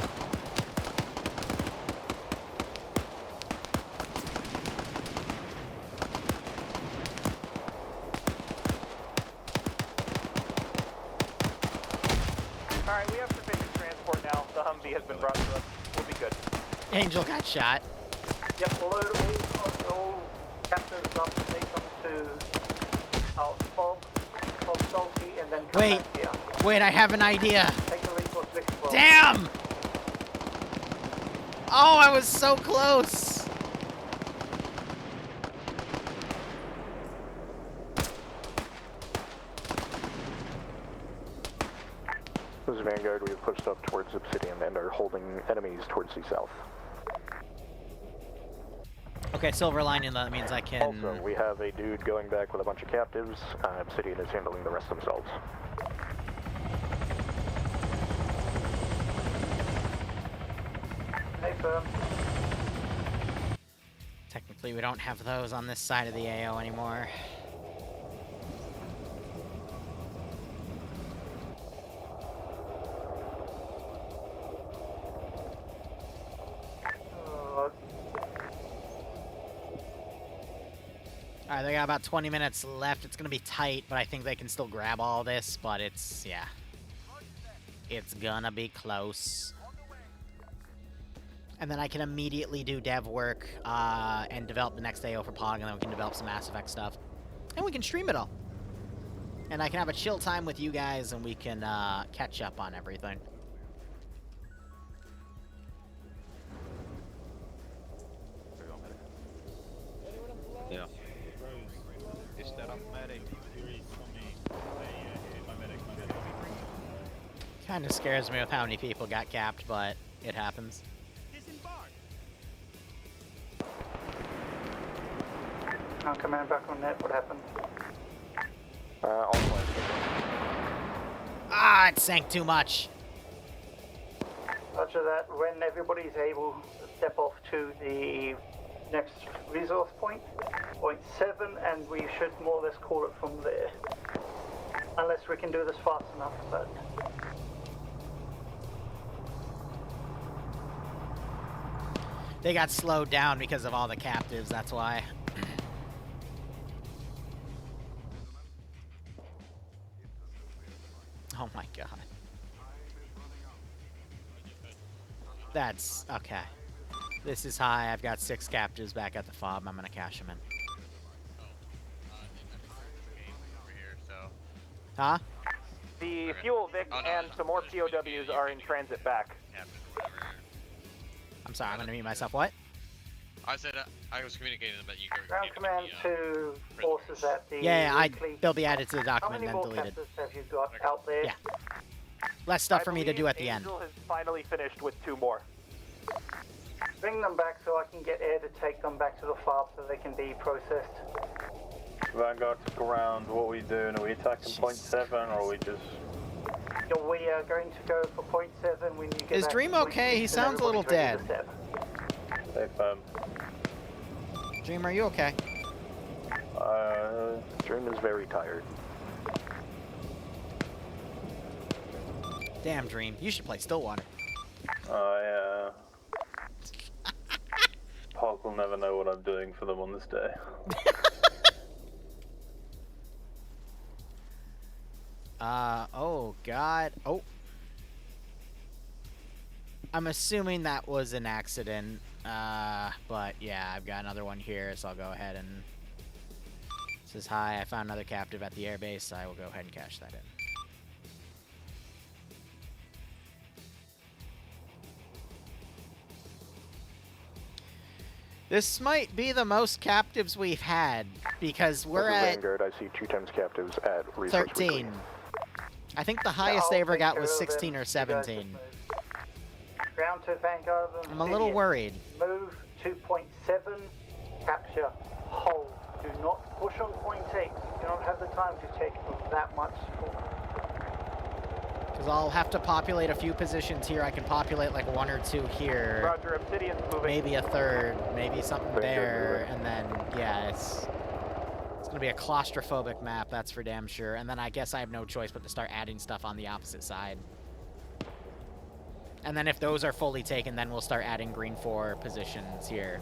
Alright, we have sufficient transport now. The Humvee has been brought to us. We'll be good. Angel got shot. Yep, load all captives up, take them to Fog Salty, and then come Wait, back here. wait, I have an idea. Take the resource Vic as well. Damn! Oh, I was so close. This is Vanguard. We have pushed up towards Obsidian and are holding enemies towards the south. Okay, silver lining, that means I can... Also, we have a dude going back with a bunch of captives. Obsidian is handling the rest themselves. Hey, firm. Technically, we don't have those on this side of the AO anymore. Alright, they got about 20 minutes left. It's gonna be tight, but I think they can still grab all this, but it's, yeah. It's gonna be close. And then I can immediately do dev work, and develop the next AO for POG, and then we can develop some Mass Effect stuff. And we can stream it all. And I can have a chill time with you guys, and we can, catch up on everything. Yeah. Kind of scares me with how many people got capped, but it happens. Command back on net, what happened? All flights. Ah, it sank too much. Roger that, when everybody's able to step off to the next resource point, point 7, and we should more or less call it from there. Unless we can do this fast enough, but... They got slowed down because of all the captives, that's why. Oh my god. That's... okay. This is high. I've got 6 captives back at the FOB. I'm gonna cash them in. Huh? The fuel Vic and some more POWs are in transit back. I'm sorry, I'm gonna mute myself. What? I said I was communicating that you could. Ground command to forces at the they'll be added to the document and then How deleted. many more captives have you got out there? Yeah. Less stuff for me to do at the end. Angel has finally finished with 2 more. Bring them back so I can get air to take them back to the FOB so they can be processed. Vanguard to ground, what are we doing? Are we attacking point 7 or are we just... We are going to go for point 7 when you get Is back Dream to point okay? 6 He and sounds a little everybody's ready dead. to step. Stay firm. Dream, are you okay? Dream is very tired. Damn, Dream. You should play Stillwater. Yeah. POG will never know what I'm doing for them on this day. Oh god. Oh. I'm assuming that was an accident. But yeah, I've got another one here, so I'll go ahead and... This is high. I found another captive at the airbase, so I will go ahead and cash that in. This might be the most captives we've had, because we're at... Vanguard, I see 2 times captives at resource 13. weekly. I think the highest they ever got was 16 or 17. Ground to Vanguard. I'm a little worried. Move 2.7, capture, hold. Do not push on point 8. You don't have the time to take that much support. Because I'll have to populate a few positions here. I can populate like 1 or 2 here. Roger, Obsidian's moving. Maybe a 3rd, maybe something there, and then, yeah, it's gonna be a claustrophobic map, that's for damn sure. And then I guess I have no choice but to start adding stuff on the opposite side. And then if those are fully taken, then we'll start adding green 4 positions here.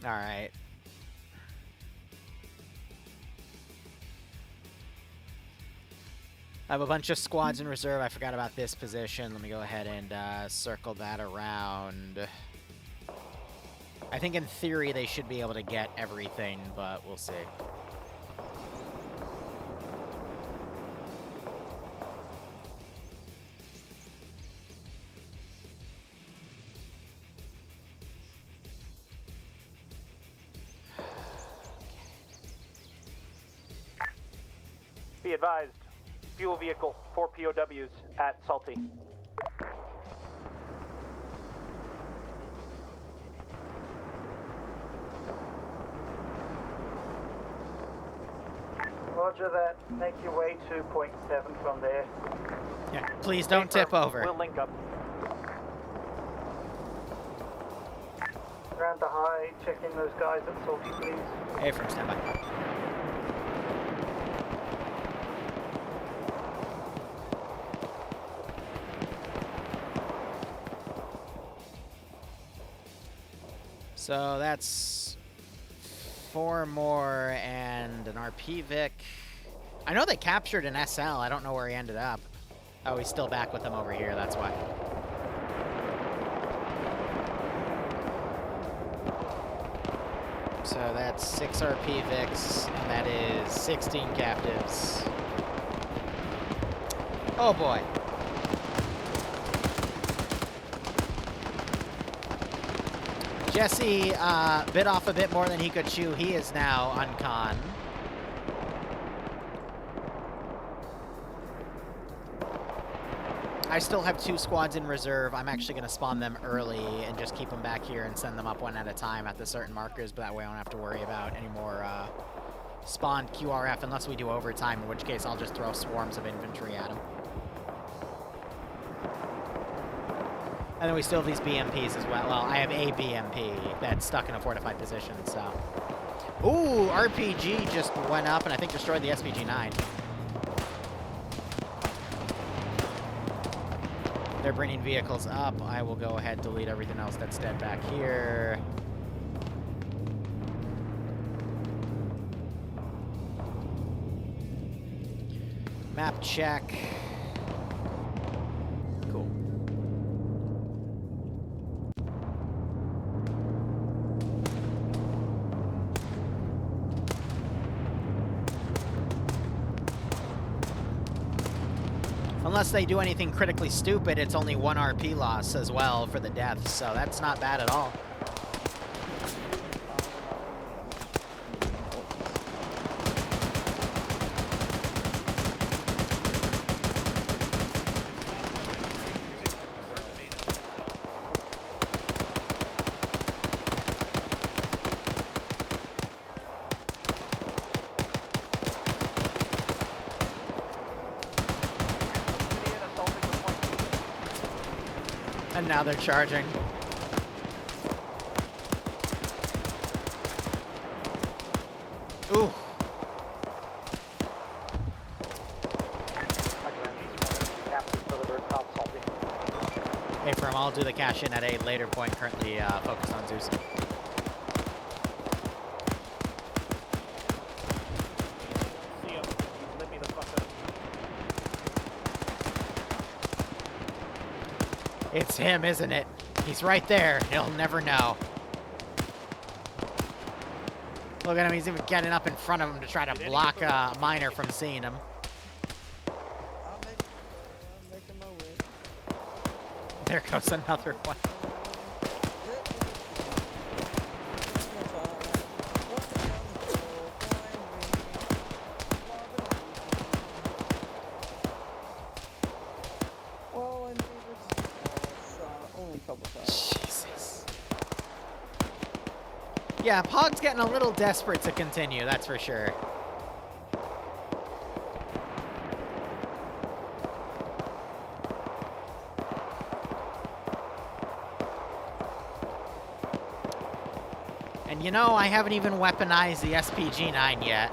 Alright. I have a bunch of squads in reserve. I forgot about this position. Let me go ahead and circle that around. I think in theory they should be able to get everything, but we'll see. Be advised, fuel vehicle, 4 POWs at Salty. Roger that. Make your way to point 7 from there. Yeah, please don't tip over. We'll link up. Ground to high, check in those guys at Salty, please. Hey, from standby. So that's 4 more and an RP Vic. I know they captured an SL. I don't know where he ended up. Oh, he's still back with them over here. That's why. So that's 6 RP Vics, and that is 16 captives. Oh boy. Jesse bit off a bit more than he could chew. He is now uncon. I still have 2 squads in reserve. I'm actually going to spawn them early and just keep them back here and send them up one at a time at the certain markers, but that way I don't have to worry about any more spawned QRF unless we do overtime, in which case I'll just throw swarms of infantry at them. And then we still have these BMPs as well. Well, I have a BMP that's stuck in a fortified position, so... Ooh, RPG just went up and I think destroyed the SPG-9. They're bringing vehicles up. I will go ahead and delete everything else that's dead back here. Map check. Cool. Unless they do anything critically stupid, it's only 1 RP loss as well for the deaths, so that's not bad at all. And now they're charging. Ooh. Hey, Firm, I'll do the cash in at a later point, currently focused on Zeus. It's him, isn't it? He's right there. He'll never know. Look at him. He's even getting up in front of him to try to block a miner from seeing him. There goes another one. Jesus. Yeah, POG's getting a little desperate to continue, that's for sure. And you know, I haven't even weaponized the SPG-9 yet.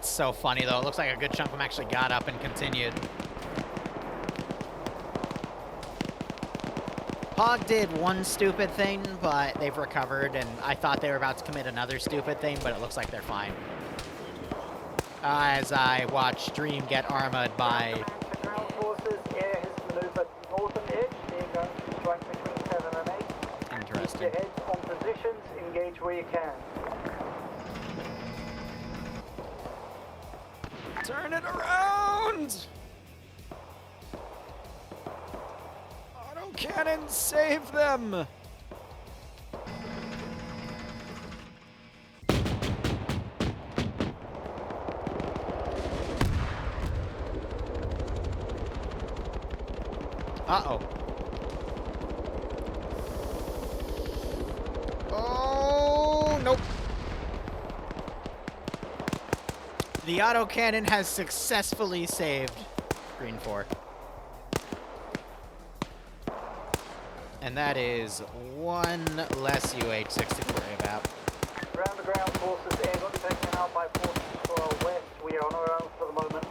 So funny though. It looks like a good chunk of them actually got up and continued. POG did one stupid thing, but they've recovered, and I thought they were about to commit another stupid thing, but it looks like they're fine. As I watch Dream get armored by... Ground forces, air has maneuvered northern edge. They're going to strike between 7 and 8. Interesting. Keep your heads on positions, engage where you can. Turn it around! Auto cannon, save them! Uh-oh. Oh, nope. The autocannon has successfully saved Green 4. And that is one less UH-6 to worry about. Ground-to-ground forces, air got taken out by forces to our west. We are on our own for the moment.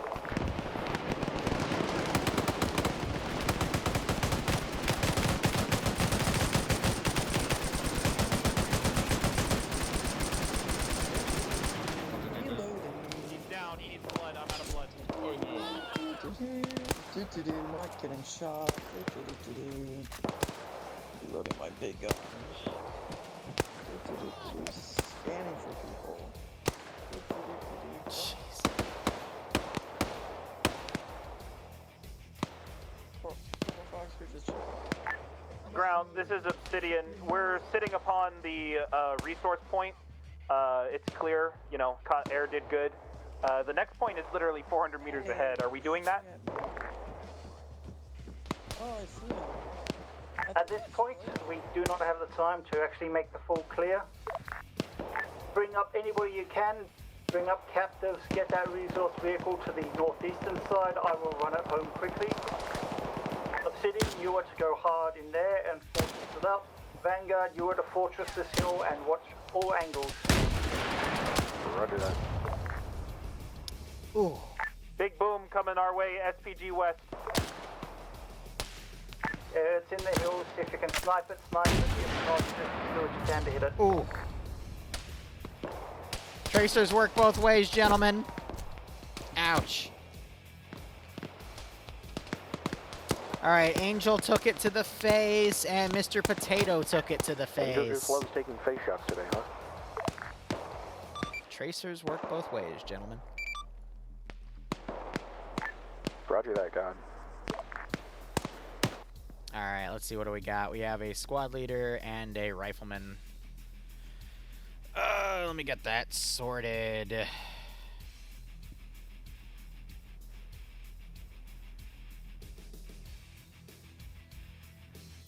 Not getting shot. Reloading my big gun. Scanning for people. Jeez. Dismount, this is Obsidian. We're sitting upon the resource point. It's clear, you know, air did good. The next point is literally 400 meters ahead. Are we doing that? Oh, I see him. At this point, we do not have the time to actually make the full clear. Bring up anybody you can. Bring up captives. Get that resource vehicle to the northeastern side. I will run it home quickly. Obsidian, you are to go hard in there and fortress it up. Vanguard, you are to fortress this hill and watch all angles. Roger that. Ooh. Big boom coming our way, SPG West. It's in the hills. If you can snipe it, snipe it. If not, just do what you can to hit it. Ooh. Tracers work both ways, gentlemen. Ouch. Alright, Angel took it to the face, and Mr. Potato took it to the face. Angel just loves taking face shots today, huh? Tracers work both ways, gentlemen. Roger that, God. Alright, let's see, what do we got? We have a squad leader and a rifleman. Let me get that sorted.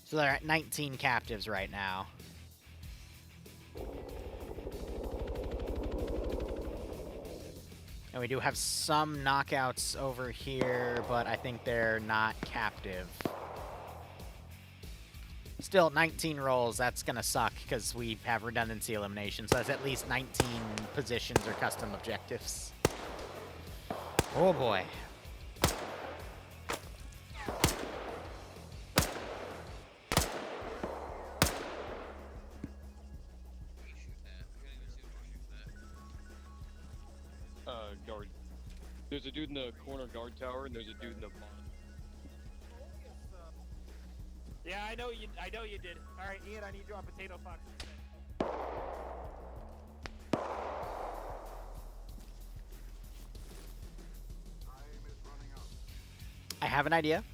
So they're at 19 captives right now. And we do have some knockouts over here, but I think they're not captive. Still, 19 rolls, that's gonna suck, because we have redundancy elimination, so that's at least 19 positions or custom objectives. Oh boy. Guard. There's a dude in the corner guard tower, and there's a dude in the bottom. Yeah, I know you did. All right, Ian, I need you on Potato Fox. I have an idea.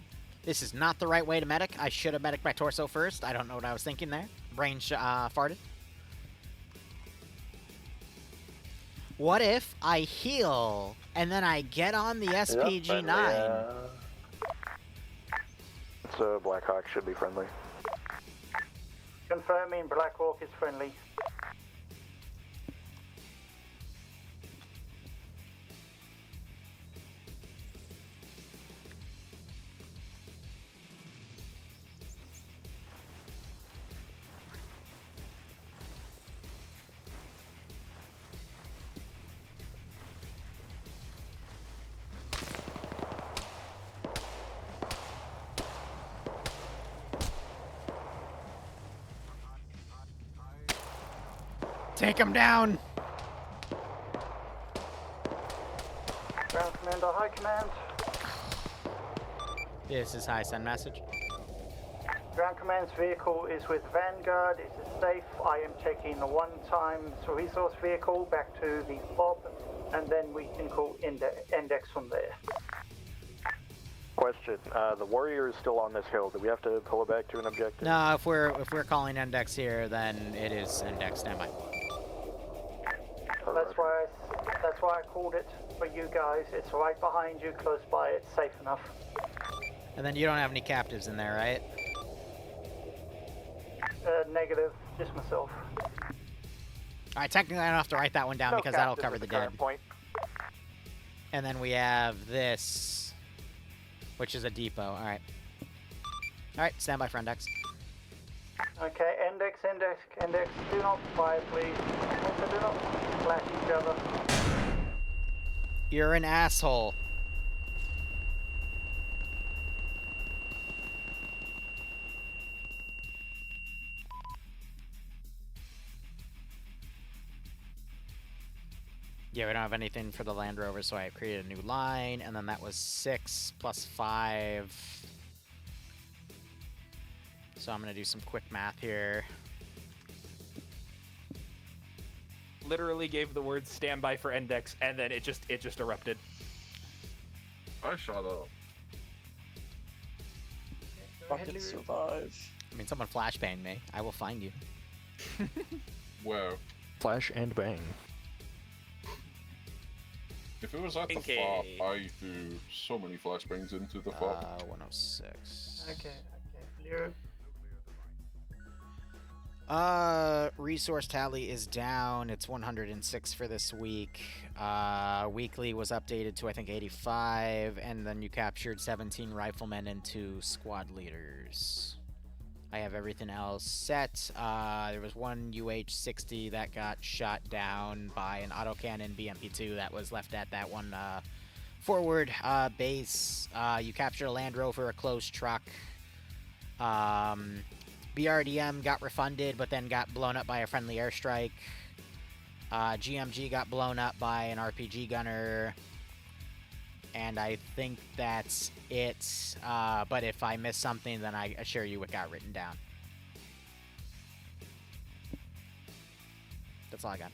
This is not the right way to medic. I should have medic my torso first. I don't know what I was thinking there. Brain farted. What if I heal and then I get on the SPG-9? So Blackhawk should be friendly. Confirming Black Hawk is friendly. Take him down! Ground Commander, High Command. This is high, send message. Ground Command's vehicle is with Vanguard. It is safe. I am taking a one-time resource vehicle back to the FOB, and then we can call Endex from there. Question, the warrior is still on this hill. Do we have to pull it back to an objective? No, if we're calling Endex here, then it is Endex standby. That's why I called it for you guys. It's right behind you, close by. It's safe enough. And then you don't have any captives in there, right? Negative. Just myself. Alright, technically I don't have to write that one down because that'll cover the dead. Point. And then we have this, which is a depot. Alright. Alright, stand by for Endex. Okay, Endex. Do not fire, please. Also, do not flash each other. You're an asshole. Yeah, we don't have anything for the Land Rover, so I created a new line, and then that was 6 plus 5. So I'm gonna do some quick math here. Literally gave the word standby for Endex, and then it just erupted. I shot up. Fucking survive. I mean, someone flashbang me. I will find you. Where? Flash and bang. If it was at the Okay. FOB, I do so many flashbangs into the FOB. 106. Okay. Liru. Resource tally is down. It's 106 for this week. Weekly was updated to, I think, 85, and then you captured 17 riflemen and 2 squad leaders. I have everything else set. There was one UH-60 that got shot down by an autocannon BMP-2 that was left at that one forward base. You captured a Land Rover, a closed truck. BRDM got refunded, but then got blown up by a friendly airstrike. GMG got blown up by an RPG gunner. And I think that's it. But if I miss something, then I assure you it got written down. That's all I got.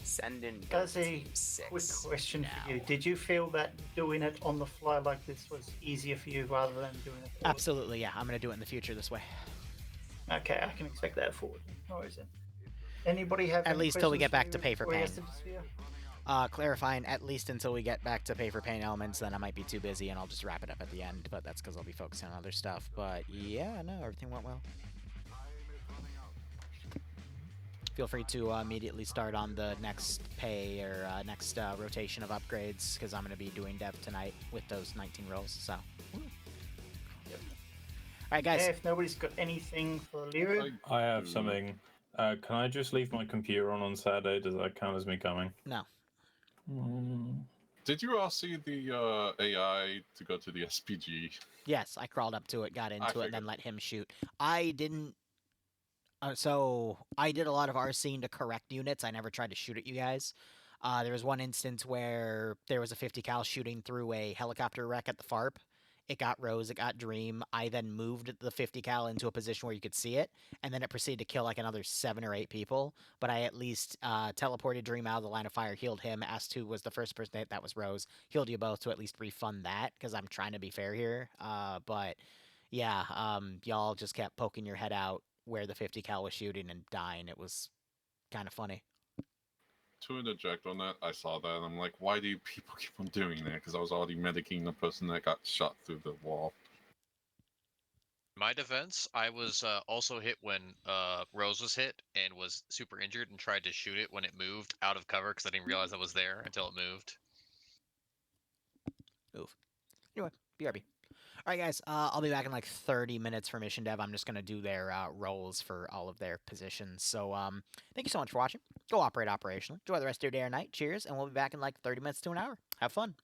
Send in As goat a team 6 quick question now. for you, did you feel that doing it on the fly like this was easier for you rather than doing it forward? Absolutely, yeah. I'm going to do it in the future this way. Okay, I can expect that forward. No worries then. Anybody have At any least till we questions get back for to you pay for before we pain. get to the sphere? Clarifying, at least until we get back to pay for pain elements, then I might be too busy and I'll just wrap it up at the end, but that's because I'll be focusing on other stuff. But yeah, no, everything went well. Feel free to immediately start on the next pay or next rotation of upgrades, because I'm going to be doing dev tonight with those 19 rolls, so. Alright, guys. Yeah, if nobody's got anything for Liru. I have something. Can I just leave my computer on Saturday? Does that count as me coming? No. Did you all see the AI to go to the SPG? Yes, I crawled up to it, got into it, and figured. then let him shoot. I didn't... so, I did a lot of RCing to correct units. I never tried to shoot at you guys. There was one instance where there was a 50 cal shooting through a helicopter wreck at the FARP. It got Rose, it got Dream. I then moved the 50 cal into a position where you could see it, and then it proceeded to kill like another 7 or 8 people. But I at least teleported Dream out of the line of fire, healed him. Asked who was the first person to hit, that was Rose. Healed you both to at least refund that, because I'm trying to be fair here. But yeah, y'all just kept poking your head out where the 50 cal was shooting and dying. It was kind of funny. To interject on that, I saw that and I'm like, why do people keep on doing that? Because I was already medicating the person that got shot through the wall. In my defense, I was also hit when Rose was hit and was super injured and tried to shoot it when it moved out of cover because I didn't realize I was there until it moved. Move. Anyway, BRB. Alright guys, I'll be back in like 30 minutes for mission dev. I'm just going to do their roles for all of their positions. So thank you so much for watching. Go operate operationally. Enjoy the rest of your day or night. Cheers, and we'll be back in like 30 minutes to an hour. Have fun.